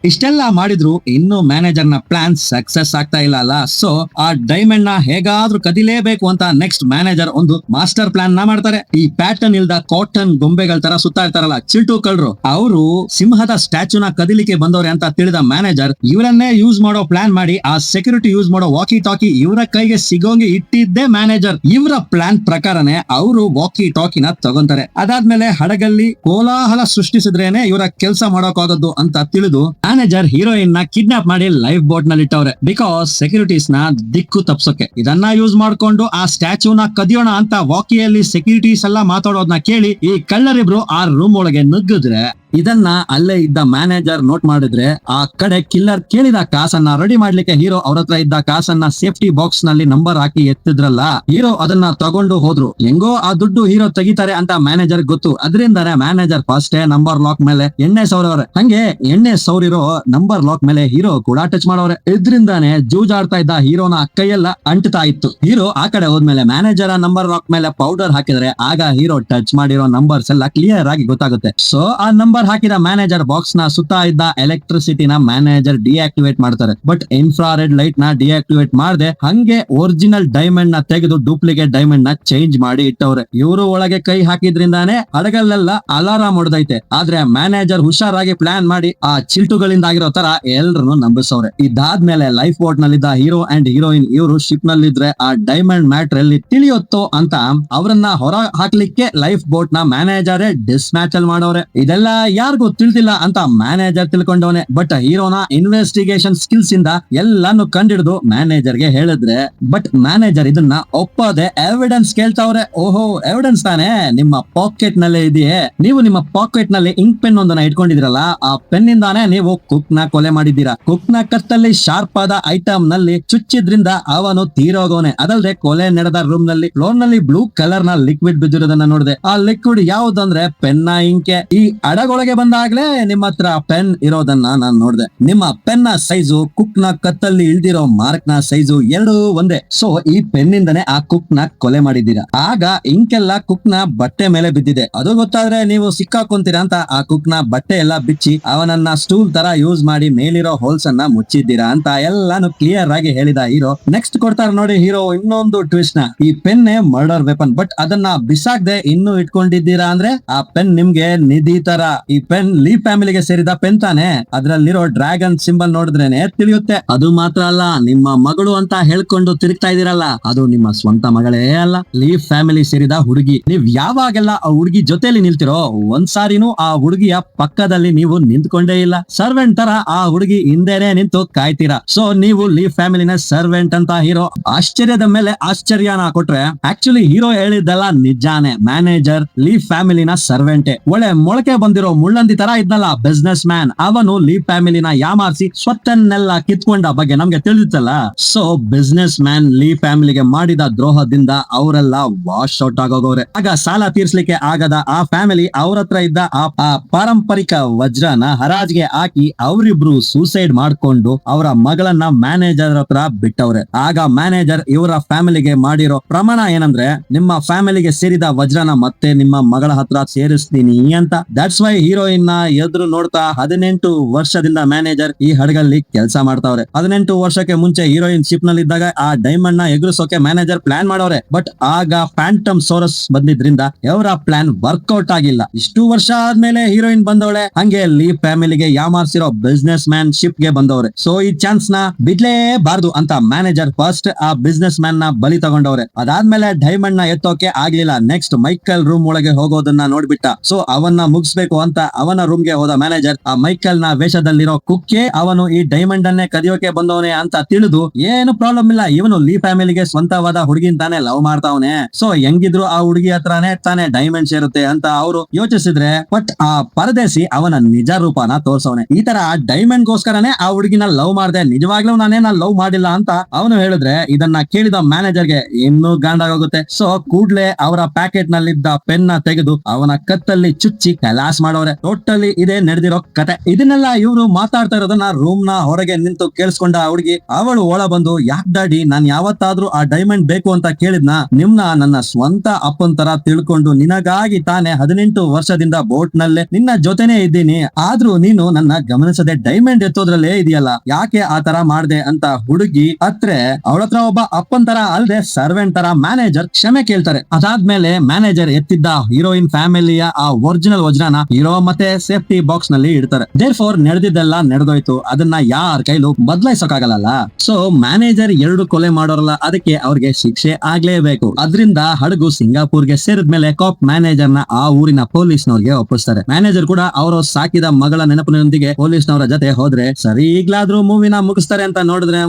ಇಷ್ಟೆಲ್ಲ ಮಾಡಿದ್ರು ಇನ್ನು ಮ್ಯಾನೇಜರ್ ನ ಪ್ಲಾನ್ ಸಕ್ಸಸ್ ಸಕ್ಸಸ್ ಆಗ್ತಾ ಇಲ್ಲ ಅಲ್ಲ. ಸೊ ಆ ಡೈಮಂಡ್ ನ ಹೇಗಾದ್ರೂ ಕದಿಲೇಬೇಕು ಅಂತ ನೆಕ್ಸ್ಟ್ ಮ್ಯಾನೇಜರ್ ಒಂದು ಮಾಸ್ಟರ್ ಪ್ಲಾನ್ ನ ಮಾಡ್ತಾರೆ. ಈ ಪ್ಯಾಟರ್ನ್ ಇಲ್ದ ಕಾಟನ್ ಗೊಂಬೆಗಳ ತರ ಸುತ್ತಾ ಇರ್ತಾರಲ್ಲ ಚಿಲ್ಟು ಕಳ್ರು, ಅವರು ಸಿಂಹದ ಸ್ಟ್ಯಾಚುನ ಕದಿಲಿಕ್ಕೆ ಬಂದವ್ರೆ ಅಂತ ತಿಳಿದ ಮ್ಯಾನೇಜರ್ ಇವರನ್ನೇ ಯೂಸ್ ಮಾಡೋ ಪ್ಲಾನ್ ಮಾಡಿ ಆ ಸೆಕ್ಯೂರಿಟಿ ಯೂಸ್ ಮಾಡೋ ವಾಕಿ ಟಾಕಿ ಇವರ ಕೈಗೆ ಸಿಗೋಂಗೆ ಇಟ್ಟಿದ್ದೇ ಮ್ಯಾನೇಜರ್. ಇವರ ಪ್ಲಾನ್ ಪ್ರಕಾರನೇ ಅವರು ವಾಕಿ ಟಾಕಿನ ತಗೊಂತಾರೆ. ಅದಾದ್ಮೇಲೆ ಹಡಗಲ್ಲಿ ಕೋಲಾಹಲ ಸೃಷ್ಟಿಸಿದ್ರೇನೆ ಇವರ ಕೆಲಸ ಮಾಡೋಕಾಗದ್ದು ಅಂತ ತಿಳಿದು ಮ್ಯಾನೇಜರ್ ಹೀರೋಯಿನ್ ನ ಕಿಡ್ನಾಪ್ ಮಾಡಿ ಲೈಫ್ ಬೋಟ್ ನಲ್ಲಿ ಇಟ್ಟವ್ರೆ. ಬಿಕಾಸ್ ಸೆಕ್ಯೂರಿಟೀಸ್ ನ ದಿಕ್ಕು ತಪ್ಸೋಕೆ. ಇದನ್ನ ಯೂಸ್ ಮಾಡ್ಕೊಂಡು ಆ ಸ್ಟ್ಯಾಚ್ಯೂನ ಕದಿಯೋಣ ಅಂತ ವಾಕಿಯಲ್ಲಿ ಸೆಕ್ಯೂರಿಟೀಸ್ ಎಲ್ಲ ಮಾತಾಡೋದನ್ನ ಕೇಳಿ ಈ ಕಳ್ಳರಿಬ್ರು ಆ ರೂಮ್ ಒಳಗೆ ನುಗ್ಗಿದ್ರೆ ಇದನ್ನ ಅಲ್ಲೇ ಇದ್ದ ಮ್ಯಾನೇಜರ್ ನೋಟ್ ಮಾಡಿದ್ರೆ ಆ ಕಡೆ ಕಿಲ್ಲರ್ ಕೇಳಿದ ಕಾಸನ್ನ ರೆಡಿ ಮಾಡ್ಲಿಕ್ಕೆ ಹೀರೋ ಅವ್ರ ಹತ್ರ ಇದ್ದ ಕಾಸನ್ನ ಸೇಫ್ಟಿ ಬಾಕ್ಸ್ ನಲ್ಲಿ ನಂಬರ್ ಹಾಕಿ ಎತ್ತಿದ್ರಲ್ಲ, ಹೀರೋ ಅದನ್ನ ತಗೊಂಡು ಹೋದ್ರು. ಹೆಂಗೋ ಆ ದುಡ್ಡು ಹೀರೋ ತೆಗಿತಾರೆ ಅಂತ ಮ್ಯಾನೇಜರ್ ಗೊತ್ತು. ಅದರಿಂದಾನೆ ಮ್ಯಾನೇಜರ್ ಫಸ್ಟ್ ನಂಬರ್ ಲಾಕ್ ಮೇಲೆ ಎಣ್ಣೆ ಸೌರವ್ರೆ. ಹಂಗೆ ಎಣ್ಣೆ ಸೌರಿರೋ ನಂಬರ್ ಲಾಕ್ ಮೇಲೆ ಹೀರೋ ಕೂಡ ಟಚ್ ಮಾಡವ್ರೆ. ಇದ್ರಿಂದಾನೆ ಜೂಜಾಡ್ತಾ ಇದ್ದ ಹೀರೋನ ಕೈಯೆಲ್ಲ ಅಂಟ್ತಾ ಇತ್ತು. ಹೀರೋ ಆ ಕಡೆ ಹೋದ್ಮೇಲೆ ಮ್ಯಾನೇಜರ್ ನಂಬರ್ ಲಾಕ್ ಮೇಲೆ ಪೌಡರ್ ಹಾಕಿದ್ರೆ ಆಗ ಹೀರೋ ಟಚ್ ಮಾಡಿರೋ ನಂಬರ್ಸ್ ಎಲ್ಲ ಕ್ಲಿಯರ್ ಆಗಿ ಗೊತ್ತಾಗುತ್ತೆ. ಸೊ ಆ ನಂಬರ್ ಹಾಕಿದ ಮ್ಯಾನೇಜರ್ ಬಾಕ್ಸ್ ನ ಸುತ್ತ ಇದ್ದ ಎಲೆಕ್ಟ್ರಿಸಿಟಿನ ಮ್ಯಾನೇಜರ್ ಡಿಆಕ್ಟಿವೇಟ್ ಮಾಡ್ತಾರೆ. ಬಟ್ ಇನ್ಫ್ರಾರೆಡ್ ಲೈಟ್ ನ ಡಿಆಕ್ಟಿವೇಟ್ ಮಾಡದೆ ಹಂಗೆ ಒರಿಜಿನಲ್ ಡೈಮಂಡ್ ನ ತೆಗೆದು ಡೂಪ್ಲಿಕೇಟ್ ಡೈಮಂಡ್ ನ ಚೇಂಜ್ ಮಾಡಿ ಇಟ್ಟವ್ರೆ. ಇವರು ಒಳಗೆ ಕೈ ಹಾಕಿದ್ರಿಂದಾನೆ ಹಡಗಲ್ಲೆಲ್ಲ ಅಲಾರಾಮ್ ಹೊಡೆದೈತೆ. ಆದ್ರೆ ಮ್ಯಾನೇಜರ್ ಹುಷಾರಾಗಿ ಪ್ಲಾನ್ ಮಾಡಿ ಆ ಚಿಲ್ಟುಗಳಿಂದ ಆಗಿರೋ ತರ ಎಲ್ರನ್ನು ನಂಬಿಸವ್ರೆ. ಇದಾದ್ಮೇಲೆ ಲೈಫ್ ಬೋಟ್ ನಲ್ಲಿದ್ದ ಹೀರೋ ಅಂಡ್ ಹೀರೋಯಿನ್ ಇವರು ಶಿಪ್ ನಲ್ಲಿದ್ರೆ ಆ ಡೈಮಂಡ್ ಮ್ಯಾಟರ್ ಎಲ್ಲಿ ತಿಳಿಯುತ್ತೋ ಅಂತ ಅವರನ್ನ ಹೊರ ಹಾಕ್ಲಿಕ್ಕೆ ಲೈಫ್ ಬೋಟ್ ನ ಮ್ಯಾನೇಜರೇ ಡಿಸ್ಮ್ಯಾಚಲ್ ಮಾಡವ್ರೆ. ಇದೆಲ್ಲ ಯಾರಿಗೂ ತಿಳಿದಿಲ್ಲ ಅಂತ ಮ್ಯಾನೇಜರ್ ತಿಳ್ಕೊಂಡವನೆ. ಬಟ್ ಹೀರೋನ ಇನ್ವೆಸ್ಟಿಗೇಷನ್ ಸ್ಕಿಲ್ಸ್ ಇಂದ ಎಲ್ಲಾನು ಕಂಡಿಡಿದು ಮ್ಯಾನೇಜರ್ ಗೆ ಹೇಳಿದ್ರೆ ಬಟ್ ಮ್ಯಾನೇಜರ್ ಇದನ್ನ ಒಪ್ಪದೆ ಎವಿಡೆನ್ಸ್ ಕೇಳ್ತಾವ್ರೆ. ಓಹೋ, ಎವಿಡೆನ್ಸ್ ತಾನೇ ನಿಮ್ಮ ಪಾಕೆಟ್ ನಲ್ಲೇ ಇದೆಯೇ? ನೀವು ನಿಮ್ಮ ಪಾಕೆಟ್ ನಲ್ಲಿ ಇಂಕ್ ಪೆನ್ ಒಂದನ್ನ ಇಟ್ಕೊಂಡಿದ್ರಲ್ಲ, ಆ ಪೆನ್ ಇಂದಾನೇ ನೀವು ಕುಕ್ ನ ಕೊಲೆ ಮಾಡಿದ್ದೀರಾ. ಕುಕ್ ನ ಕತ್ತಲ್ಲಿ ಶಾರ್ಪ್ ಆದ ಐಟಮ್ ನಲ್ಲಿ ಚುಚ್ಚಿದ್ರಿಂದ ಅವನು ತೀರೋಗೋನೆ. ಅದಲ್ಲದೆ ಕೊಲೆ ನಡೆದ ರೂಮ್ ನಲ್ಲಿ ಫ್ಲೋರ್ ನಲ್ಲಿ ಬ್ಲೂ ಕಲರ್ ನ ಲಿಕ್ವಿಡ್ ಬಿದ್ದಿರೋದನ್ನ ನೋಡಿದೆ. ಆ ಲಿಕ್ವಿಡ್ ಯಾವ್ದಂದ್ರೆ ಪೆನ್ನ ಇಂಕೆ. ಈ ಅಡಗೊಳಗೆ ಬಂದಾಗ್ಲೇ ನಿಮ್ಮ ಹತ್ರ ಪೆನ್ ಇರೋದನ್ನ ನಾನು ನೋಡಿದೆ. ನಿಮ್ಮ ಪೆನ್ ನ ಸೈಜು ಕುಕ್ ನ ಕತ್ತಲ್ಲಿ ಇಳ್ದಿರೋ ಮಾರ್ಕ್ ನ ಸೈಜು ಎರಡು ಒಂದೇ. ಸೊ ಈ ಪೆನ್ ಇಂದನೇ ಆ ಕುಕ್ ನ ಕೊಲೆ ಮಾಡಿದ್ದೀರಾ. ಆಗ ಇಂಕೆಲ್ಲ ಕುಕ್ ನ ಬಟ್ಟೆ ಮೇಲೆ ಬಿದ್ದಿದೆ. ಅದು ಗೊತ್ತಾದ್ರೆ ನೀವು ಸಿಕ್ಕಾಕೊಂತೀರಾ ಅಂತ ಆ ಕುಕ್ ನ ಬಟ್ಟೆ ಎಲ್ಲ ಬಿಚ್ಚಿ ಅವನನ್ನ ಸ್ಟೂಲ್ ತರ ಯೂಸ್ ಮಾಡಿ ಮೇಲಿರೋ ಹೋಲ್ಸ್ ಅನ್ನ ಮುಚ್ಚಿದ್ದೀರಾ ಅಂತ ಎಲ್ಲಾನು ಕ್ಲಿಯರ್ ಆಗಿ ಹೇಳಿದ ಹೀರೋ. ನೆಕ್ಸ್ಟ್ ಕೊಡ್ತಾರೆ ನೋಡಿ ಹೀರೋ ಇನ್ನೊಂದು ಟ್ವಿಸ್ಟ್ ನ. ಈ ಪೆನ್ ಮರ್ಡರ್ ವೆಪನ್, ಬಟ್ ಅದನ್ನ ಬಿಸಾಕ್ದೆ ಇನ್ನೂ ಇಟ್ಕೊಂಡಿದ್ದೀರಾ ಅಂದ್ರೆ ಆ ಪೆನ್ ನಿಮ್ಗೆ ನಿಧಿ ತರ. ಈ ಪೆನ್ ಲೀ ಫ್ಯಾಮಿಲಿಗೆ ಸೇರಿದ ಪೆನ್ ತಾನೆ. ಅದ್ರಲ್ಲಿರೋ ಡ್ರ್ಯಾಗನ್ ಸಿಂಬಲ್ ನೋಡಿದ್ರೇನೆ ತಿಳಿಯುತ್ತೆ. ಅದು ಮಾತ್ರ ಅಲ್ಲ, ನಿಮ್ಮ ಮಗಳು ಅಂತ ಹೇಳ್ಕೊಂಡು ತಿರುಗ್ತಾ ಇದೀರಲ್ಲ, ಅದು ನಿಮ್ಮ ಸ್ವಂತ ಮಗಳೇ ಅಲ್ಲ, ಲೀ ಫ್ಯಾಮಿಲಿ ಸೇರಿದ ಹುಡುಗಿ. ನೀವ್ ಯಾವಾಗೆಲ್ಲ ಆ ಹುಡುಗಿ ಜೊತೆಲಿ ನಿಲ್ತಿರೋ ಒಂದ್ಸಾರಿನೂ ಆ ಹುಡುಗಿಯ ಪಕ್ಕದಲ್ಲಿ ನೀವು ನಿಂತ್ಕೊಂಡೇ ಇಲ್ಲ. ಸರ್ವೆಂಟ್ ತರ ಆ ಹುಡುಗಿ ಹಿಂದೆನೆ ನಿಂತು ಕಾಯ್ತೀರಾ. ಸೊ ನೀವು ಲೀ ಫ್ಯಾಮಿಲಿನ ಸರ್ವೆಂಟ್ ಅಂತ ಹೀರೋ ಆಶ್ಚರ್ಯದ ಮೇಲೆ ಆಶ್ಚರ್ಯನ ಕೊಟ್ರೆ ಆಕ್ಚುಲಿ ಹೀರೋ ಹೇಳಿದ್ದಲ್ಲ ನಿಜಾನೆ. ಮ್ಯಾನೇಜರ್ ಲೀ ಫ್ಯಾಮಿಲಿನ ಸರ್ವೆಂಟೆ. ಒಳ್ಳೆ ಮೊಳಕೆ ಬಂದಿರೋ ಮುಳ್ಳಂದಿ ತರ ಇದ್ನಲ್ಲ ಬಿಸ್ನೆಸ್ ಮ್ಯಾನ್, ಅವನು ಲೀ ಫ್ಯಾಮಿಲಿನ ಯಾಮಾರಿಸಿ ಸ್ವತ್ತನ್ನೆಲ್ಲ ಕಿತ್ಕೊಂಡ ಬಗ್ಗೆ ನಮ್ಗೆ ತಿಳಿದಿತ್ತಲ್ಲ. ಸೊ ಬಿಸ್ನೆಸ್ ಮ್ಯಾನ್ ಲೀ ಫ್ಯಾಮಿಲಿಗೆ ಮಾಡಿದ ದ್ರೋಹದಿಂದ ಅವರೆಲ್ಲ ವಾಶ್ ಔಟ್ ಆಗೋಗವ್ರೆ. ಆಗ ಸಾಲ ತೀರ್ಸ್ಲಿಕ್ಕೆ ಆಗದ ಆ ಫ್ಯಾಮಿಲಿ ಅವ್ರ ಹತ್ರ ಇದ್ದ ಆ ಪಾರಂಪರಿಕ ವಜ್ರನ ಹರಾಜ್ಗೆ ಹಾಕಿ ಅವರಿಬ್ರು ಸೂಸೈಡ್ ಮಾಡ್ಕೊಂಡು ಅವರ ಮಗಳನ್ನ ಮ್ಯಾನೇಜರ್ ಹತ್ರ ಬಿಟ್ಟವ್ರೆ. ಆಗ ಮ್ಯಾನೇಜರ್ ಇವರ ಫ್ಯಾಮಿಲಿಗೆ ಮಾಡಿರೋ ಪ್ರಮಾಣ ಏನಂದ್ರೆ, ನಿಮ್ಮ ಫ್ಯಾಮಿಲಿಗೆ ಸೇರಿದ ವಜ್ರನ ಮತ್ತೆ ನಿಮ್ಮ ಮಗಳ ಹತ್ರ ಸೇರಿಸ್ತೀನಿ ಅಂತ. ದಟ್ಸ್ ವೈ ಹೀರೋಯಿನ್ ನ ಎದುರು ನೋಡ್ತಾ 18 ವರ್ಷದಿಂದ ಮ್ಯಾನೇಜರ್ ಈ ಹಡಗಲ್ಲಿ ಕೆಲಸ ಮಾಡ್ತಾವ್ರೆ. 18 ವರ್ಷಕ್ಕೆ ಮುಂಚೆ ಹೀರೋಯಿನ್ ಶಿಪ್ ನಲ್ಲಿ ಇದ್ದಾಗ ಆ ಡೈಮಂಡ್ ನ ಎದುರಿಸೋಕೆ ಮ್ಯಾನೇಜರ್ ಪ್ಲಾನ್ ಮಾಡೋರೆ. ಬಟ್ ಆಗ ಫ್ಯಾಂಟಮ್ ಸೋರಸ್ ಬಂದಿದ್ರಿಂದ ಅವರ ಪ್ಲಾನ್ ವರ್ಕೌಟ್ ಆಗಿಲ್ಲ. ಇಷ್ಟು ವರ್ಷ ಆದ್ಮೇಲೆ ಹೀರೋಯಿನ್ ಬಂದವಳೆ. ಹಂಗೆ ಲೀ ಫ್ಯಾಮಿಲಿಗೆ ಯಾಮಾರ್ಸಿರೋ ಬಿಸ್ನೆಸ್ ಮ್ಯಾನ್ ಶಿಪ್ ಗೆ ಬಂದವ್ರೆ. ಸೊ ಈ ಚಾನ್ಸ್ ನ ಬಿಡ್ಲೇಬಾರ್ದು ಅಂತ ಮ್ಯಾನೇಜರ್ ಫಸ್ಟ್ ಆ ಬಿಸ್ನೆಸ್ ಮ್ಯಾನ್ ನ ಬಲಿ ತಗೊಂಡವ್ರೆ. ಅದಾದ್ಮೇಲೆ ಡೈಮಂಡ್ ನ ಎತ್ತೋಕೆ ಆಗ್ಲಿಲ್ಲ. ನೆಕ್ಸ್ಟ್ ಮೈಕಲ್ ರೂಮ್ ಒಳಗೆ ಹೋಗೋದನ್ನ ನೋಡ್ಬಿಟ್ಟ. ಸೊ ಅವನ್ನ ಮುಗಿಸ್ಬೇಕು ಅಂತ ಅವನ ರೂಮ್ ಗೆ ಹೋದ ಮ್ಯಾನೇಜರ್ ಆ ಮೈಕಲ್ ನ ವೇಷದಲ್ಲಿರೋ ಕುಕ್ಕೆ ಅವನು ಈ ಡೈಮಂಡ್ ಅನ್ನೇ ಕದಿಯೋಕೆ ಬಂದವನೇ ಅಂತ ತಿಳಿದು ಏನು ಪ್ರಾಬ್ಲಮ್ ಇಲ್ಲ, ಇವನು ಲೀ ಫ್ಯಾಮಿಲಿಗೆ ಸ್ವಂತವಾದ ಹುಡುಗಿನ್ ತಾನೇ ಲವ್ ಮಾಡ್ತಾವನೆ. ಸೊ ಹೆಂಗಿದ್ರು ಆ ಹುಡುಗಿ ಹತ್ರನೇ ತಾನೇ ಡೈಮಂಡ್ ಸೇರುತ್ತೆ ಅಂತ ಅವರು ಯೋಚಿಸಿದ್ರೆ, ಬಟ್ ಆ ಪರದೇಸಿ ಅವನ ನಿಜ ರೂಪನ ತೋರ್ಸವನೆ. ಈ ತರ ಡೈಮಂಡ್ ಗೋಸ್ಕರನೇ ಆ ಹುಡುಗಿನ ಲವ್ ಮಾಡ್ದೆ, ನಿಜವಾಗ್ಲೂ ನಾನೇನ ಲವ್ ಮಾಡಿಲ್ಲ ಅಂತ ಅವನು ಹೇಳಿದ್ರೆ ಇದನ್ನ ಕೇಳಿದ ಮ್ಯಾನೇಜರ್ಗೆ ಇನ್ನೂ ಗಾಂಡಾಗೋಗುತ್ತೆ. ಸೊ ಕೂಡ್ಲೆ ಅವರ ಪ್ಯಾಕೆಟ್ ನಲ್ಲಿದ್ದ ಪೆನ್ ನ ತೆಗೆದು ಅವನ ಕತ್ತಲ್ಲಿ ಚುಚ್ಚಿ ಕಲಾಸ್ ಮಾಡೋ ಮಾಡೋರೆ. ಟೋಟಲಿ ಇದೇ ನಡೆದಿರೋ ಕತೆ. ಇದನ್ನೆಲ್ಲ ಇವರು ಮಾತಾಡ್ತಾ ಇರೋದನ್ನ ರೂಮ್ ನ ಹೊರಗೆ ನಿಂತು ಕೇಳಿಸ್ಕೊಂಡ ಹುಡುಗಿ ಅವಳು ಒಳ ಬಂದು, ಯಾಕ್ ಡ್ಯಾಡಿ ನಾನ್ ಯಾವತ್ತಾದ್ರೂ ಆ ಡೈಮಂಡ್ ಬೇಕು ಅಂತ ಕೇಳಿದ್ನ? ನಿಮ್ನ ನನ್ನ ಸ್ವಂತ ಅಪ್ಪನ್ ತರ ತಿಳ್ಕೊಂಡು ನಿನಗಾಗಿ ತಾನೇ 18 ವರ್ಷದಿಂದ ಬೋಟ್ ನಲ್ಲೇ ನಿನ್ನ ಜೊತೆನೆ ಇದ್ದೀನಿ. ಆದ್ರೂ ನೀನು ನನ್ನ ಗಮನಿಸದೆ ಡೈಮಂಡ್ ಎತ್ತೋದ್ರಲ್ಲೇ ಇದೆಯಲ್ಲ, ಯಾಕೆ ಆ ತರ ಮಾಡ್ದೆ ಅಂತ ಹುಡುಗಿ ಹತ್ರ ಅವಳ ಹತ್ರ ಒಬ್ಬ ಅಪ್ಪನ್ ತರ ಅಲ್ದೆ ಸರ್ವೆಂಟ್ ತರ ಮ್ಯಾನೇಜರ್ ಕ್ಷಮೆ ಕೇಳ್ತಾರೆ. ಅದಾದ್ಮೇಲೆ ಮ್ಯಾನೇಜರ್ ಎತ್ತಿದ್ದ ಹೀರೋಯಿನ್ ಫ್ಯಾಮಿಲಿಯ ಆ ಒರಿಜಿನಲ್ ವಜ್ರನ ಹೀರೋ ಮತ್ತೆ ಸೇಫ್ಟಿ ಬಾಕ್ಸ್ ನಲ್ಲಿ ಇಡ್ತಾರೆ. ದೇರ್ ಫೋರ್ ನಡೆದಿದ್ದೆಲ್ಲ ನಡೆದೋಯ್ತು, ಅದನ್ನ ಯಾರ ಕೈಲೂ ಬದಲಾಯಿಸೋಕಾಗಲ್ಲ. ಸೊ ಮ್ಯಾನೇಜರ್ 2 ಕೊಲೆ ಮಾಡೋರಲ್ಲ, ಅದಕ್ಕೆ ಅವ್ರಿಗೆ ಶಿಕ್ಷೆ ಆಗ್ಲೇಬೇಕು. ಅದ್ರಿಂದ ಹಡಗು ಸಿಂಗಾಪುರ್ಗೆ ಸೇರಿದ್ಮೇಲೆ ಕಾಪ್ ಮ್ಯಾನೇಜರ್ ನ ಆ ಊರಿನ ಪೊಲೀಸ್ನವ್ರಿಗೆ ಒಪ್ಪಿಸ್ತಾರೆ. ಮ್ಯಾನೇಜರ್ ಕೂಡ ಅವರು ಸಾಕಿದ ಮಗಳ ನೆನಪಿನೊಂದಿಗೆ ಪೊಲೀಸ್ನವರ ಜೊತೆ ಹೋದ್ರೆ ಸರಿ, ಈಗ್ಲಾದ್ರೂ ಮೂವಿನ ಮುಗಿಸ್ತಾರೆ ಅಂತ ನೋಡಿದ್ರೆ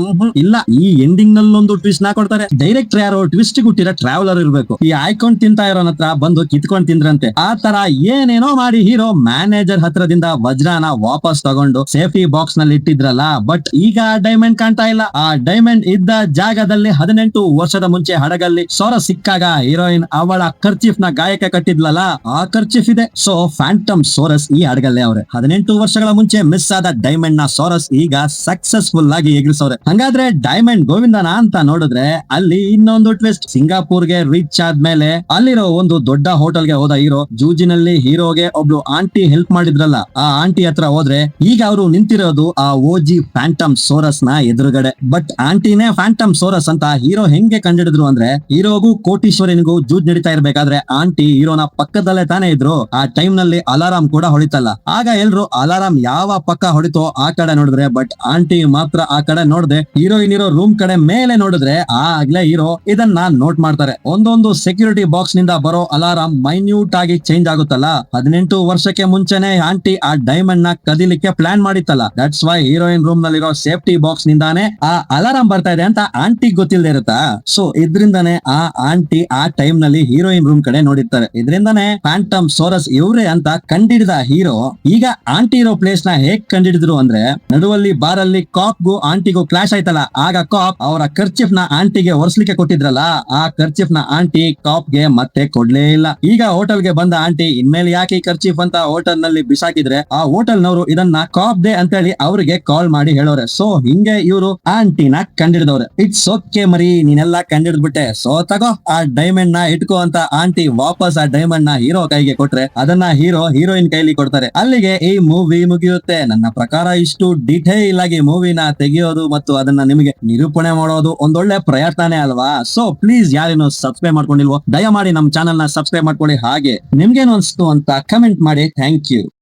ಇಲ್ಲ, ಈ ಎಂಡಿಂಗ್ ನಲ್ಲಿ ಒಂದು ಟ್ವಿಸ್ಟ್ ನ ಕೊಡ್ತಾರೆ. ಡೈರೆಕ್ಟರ್ ಯಾರೋ ಟ್ವಿಸ್ಟ್ ಗುಟ್ಟಿರೋ ಟ್ರಾವೆಲರ್ ಇರ್ಬೇಕು. ಈ ಆಯ್ಕೊಂಡ್ ತಿಂತಾ ಇರೋನ ಹತ್ರ ಬಂದು ಕಿತ್ಕೊಂಡ್ ತಿಂದ್ರಂತೆ. ಆ ತರ ಏನೇನೋ ಮಾಡಿ ಹೀರೋ ಮ್ಯಾನೇಜರ್ ಹತ್ರದಿಂದ ವಜ್ರನ ವಾಪಸ್ ತಗೊಂಡು ಸೇಫ್ಟಿ ಬಾಕ್ಸ್ ನಲ್ಲಿ ಇಟ್ಟಿದ್ರಲ್ಲ, ಬಟ್ ಈಗ ಡೈಮಂಡ್ ಕಾಣ್ತಾ ಇಲ್ಲ. ಆ ಡೈಮಂಡ್ ಇದ್ದ ಜಾಗದಲ್ಲಿ 18 ವರ್ಷದ ಮುಂಚೆ ಹಡಗಲ್ಲಿ ಸೊರ ಸಿಕ್ಕಾಗ ಹೀರೋಯಿನ್ ಅವಳ ಕರ್ಚೀಫ್ ನ ಗಾಯಕ್ಕೆ ಕಟ್ಟಿದ್ಲಲ್ಲ, ಆ ಕರ್ಚೀಫ್ ಇದೆ. ಸೊ ಫ್ಯಾಂಟಮ್ ಸೋರಸ್ ಈ ಹಡಗಲ್ಲೇ ಅವ್ರೆ. 18 ವರ್ಷಗಳ ಮುಂಚೆ ಮಿಸ್ ಆದ ಡೈಮಂಡ್ ನ ಸೋರಸ್ ಈಗ ಸಕ್ಸಸ್ಫುಲ್ ಆಗಿ ಎಗರಿಸವ್ರೆ. ಹಂಗಾದ್ರೆ ಡೈಮಂಡ್ ಗೋವಿಂದನ ಅಂತ ನೋಡಿದ್ರೆ ಅಲ್ಲಿ ಇನ್ನೊಂದು ಟ್ವಿಸ್ಟ್. ಸಿಂಗಾಪುರ್ಗೆ ರೀಚ್ ಆದ್ಮೇಲೆ ಅಲ್ಲಿರೋ ಒಂದು ದೊಡ್ಡ ಹೋಟೆಲ್ಗೆ ಹೋದ ಹೀರೋ, ಜೂಜಿನಲ್ಲಿ ಹೀರೋಗೆ ಒಬ್ಳು ಆಂಟಿ ಹೆಲ್ಪ್ ಮಾಡಿದ್ರಲ್ಲ, ಆ ಆಂಟಿ ಹತ್ರ ಹೋದ್ರೆ ಈಗ ಅವರು ನಿಂತಿರೋದು ಆ ಓಜಿ ಫ್ಯಾಂಟಮ್ ಸೋರಸ್ ನ ಎದುರುಗಡೆ. ಬಟ್ ಆಂಟಿನೇ ಫ್ಯಾಂಟಮ್ ಸೋರಸ್ ಅಂತ ಹೀರೋ ಹೆಂಗೆ ಕಂಡಿಡಿದ್ರು ಅಂದ್ರೆ, ಹೀರೋಗೂ ಕೋಟೀಶ್ವರನಿಗೂ ಜೂಜ್ ನಡೀತಾ ಇರ್ಬೇಕಾದ್ರೆ ಆಂಟಿ ಹೀರೋನ ಪಕ್ಕದಲ್ಲೇ ತಾನೇ ಇದ್ರು. ಆ ಟೈಮ್ ನಲ್ಲಿ ಅಲಾರಾಮ್ ಕೂಡ ಹೊಡಿತಲ್ಲ. ಆಗ ಎಲ್ರು ಅಲಾರಾಮ್ ಯಾವ ಪಕ್ಕ ಹೊಡಿತೋ ಆ ಕಡೆ ನೋಡಿದ್ರೆ, ಬಟ್ ಆಂಟಿ ಮಾತ್ರ ಆ ಕಡೆ ನೋಡದೆ ಹೀರೋಯಿನ್ ಇರೋ ರೂಮ್ ಕಡೆ ಮೇಲೆ ನೋಡಿದ್ರೆ ಆಗ್ಲೇ ಹೀರೋ ಇದನ್ನ ನೋಟ್ ಮಾಡ್ತಾರೆ. ಒಂದೊಂದು ಸೆಕ್ಯೂರಿಟಿ ಬಾಕ್ಸ್ ನಿಂದ ಬರೋ ಅಲಾರಾಮ್ ಮೈನ್ಯೂಟ್ ಆಗಿ ಚೇಂಜ್ ಆಗುತ್ತಲ್ಲ. 18 ವರ್ಷಕ್ಕೆ ಮುಂಚೆನೆ ಆಂಟಿ ಆ ಡೈಮಂಡ್ ನ ಕದಿಲಿಕ್ಕೆ ಪ್ಲಾನ್ ಮಾಡಿತ್ತಲ್ಲ. ದಟ್ಸ್ ವೈ ಹೀರೋಯಿನ್ ರೂಮ್ ನಲ್ಲಿರೋ ಸೇಫ್ಟಿ ಬಾಕ್ಸ್ ನಿಂದಾನೆ ಆ ಅಲಾರಾಮ್ ಬರ್ತಾ ಇದೆ ಅಂತ ಆಂಟಿ ಗೊತ್ತಿಲ್ಲದೆ ಇರುತ್ತಾ. ಸೊ ಇದ್ರಿಂದಾನೆ ಆ ಆಂಟಿ ಆ ಟೈಮ್ ನಲ್ಲಿ ಹೀರೋಯಿನ್ ರೂಮ್ ಕಡೆ ನೋಡಿರ್ತಾರೆ. ಇದರಿಂದಾನೆ ಫ್ಯಾಂಟಮ್ ಸೋರಸ್ ಇವ್ರೆ ಅಂತ ಕಂಡಿಡಿದ ಹೀರೋ ಈಗ ಆಂಟಿ ಇರೋ ಪ್ಲೇಸ್ ನ ಹೇಗ್ ಕಂಡಿಡಿದ್ರು ಅಂದ್ರೆ, ನಡುವಲ್ಲಿ ಬಾರಲ್ಲಿ ಕಾಪ್ಗೂ ಆಂಟಿಗೂ ಕ್ಲಾಶ್ ಆಯ್ತಲ್ಲ, ಆಗ ಕಾಪ್ ಅವರ ಕರ್ಚಿಫ್ ನ ಆಂಟಿಗೆ ಒರೆಸ್ಲಿಕ್ಕೆ ಕೊಟ್ಟಿದ್ರಲ್ಲ, ಆ ಕರ್ಚಿಫ್ ನ ಆಂಟಿ ಕಾಪ್ಗೆ ಮತ್ತೆ ಕೊಡ್ಲೇ ಇಲ್ಲ. ಈಗ ಹೋಟೆಲ್ ಗೆ ಬಂದ ಆಂಟಿ ಇನ್ಮೇಲೆ ಯಾಕೆ ಈ ಕರ್ಚಿಫ್ ಅಂತ ಹೋಟೆಲ್ ನಲ್ಲಿ ಬಿಸಾಕಿದ್ರೆ, ಆ ಹೋಟೆಲ್ ನವರು ಇದನ್ನ ಕಾಪ್ ದೇ ಅಂತೇಳಿ ಅವ್ರಿಗೆ ಕಾಲ್ ಮಾಡಿ ಹೇಳೋರೆ. ಸೊ ಹಿಂಗೆ ಇವರು ಆಂಟಿನ ಕಂಡಿಡಿದವ್ರೆ. ಇಟ್ಸ್ ಓಕೆ ಮರಿ, ನೀನೆಲ್ಲ ಕಂಡಿಡ್ಬಿಟ್ಟೆ, ಸೊ ತಗೋ ಆ ಡೈಮಂಡ್ ನ ಇಟ್ಕೋ ಅಂತ ಆಂಟಿ ವಾಪಸ್ ಆ ಡೈಮಂಡ್ ನ ಹೀರೋ ಕೈಗೆ ಕೊಟ್ರೆ ಅದನ್ನ ಹೀರೋ ಹೀರೋಯಿನ್ ಕೈಲಿ ಕೊಡ್ತಾರೆ. ಅಲ್ಲಿಗೆ ಈ ಮೂವಿ ಮುಗಿಯುತ್ತೆ. ನನ್ನ ಪ್ರಕಾರ ಇಷ್ಟು ಡಿಟೇಲ್ ಆಗಿ ಮೂವಿನ ತೆಗೆಯೋದು ಮತ್ತು ಅದನ್ನ ನಿಮಗೆ ನಿರೂಪಣೆ ಮಾಡೋದು ಒಂದೊಳ್ಳೆ ಪ್ರಯತ್ನನೇ ಅಲ್ವಾ. ಸೊ ಪ್ಲೀಸ್ ಯಾರೇನು ಸಬ್ಸ್ಕ್ರೈಬ್ ಮಾಡ್ಕೊಂಡಿಲ್ವೋ ದಯಮಾಡಿ ನಮ್ಮ ಚಾನೆಲ್ ನ ಸಬ್ಸ್ಕ್ರೈಬ್ ಮಾಡ್ಕೊಳ್ಳಿ. ಹಾಗೆ ನಿಮ್ಗೇನು ಅನ್ಸ್ತು ಅಂತ ಕಮೆಂಟ್ ಮಾಡಿ. Thank you.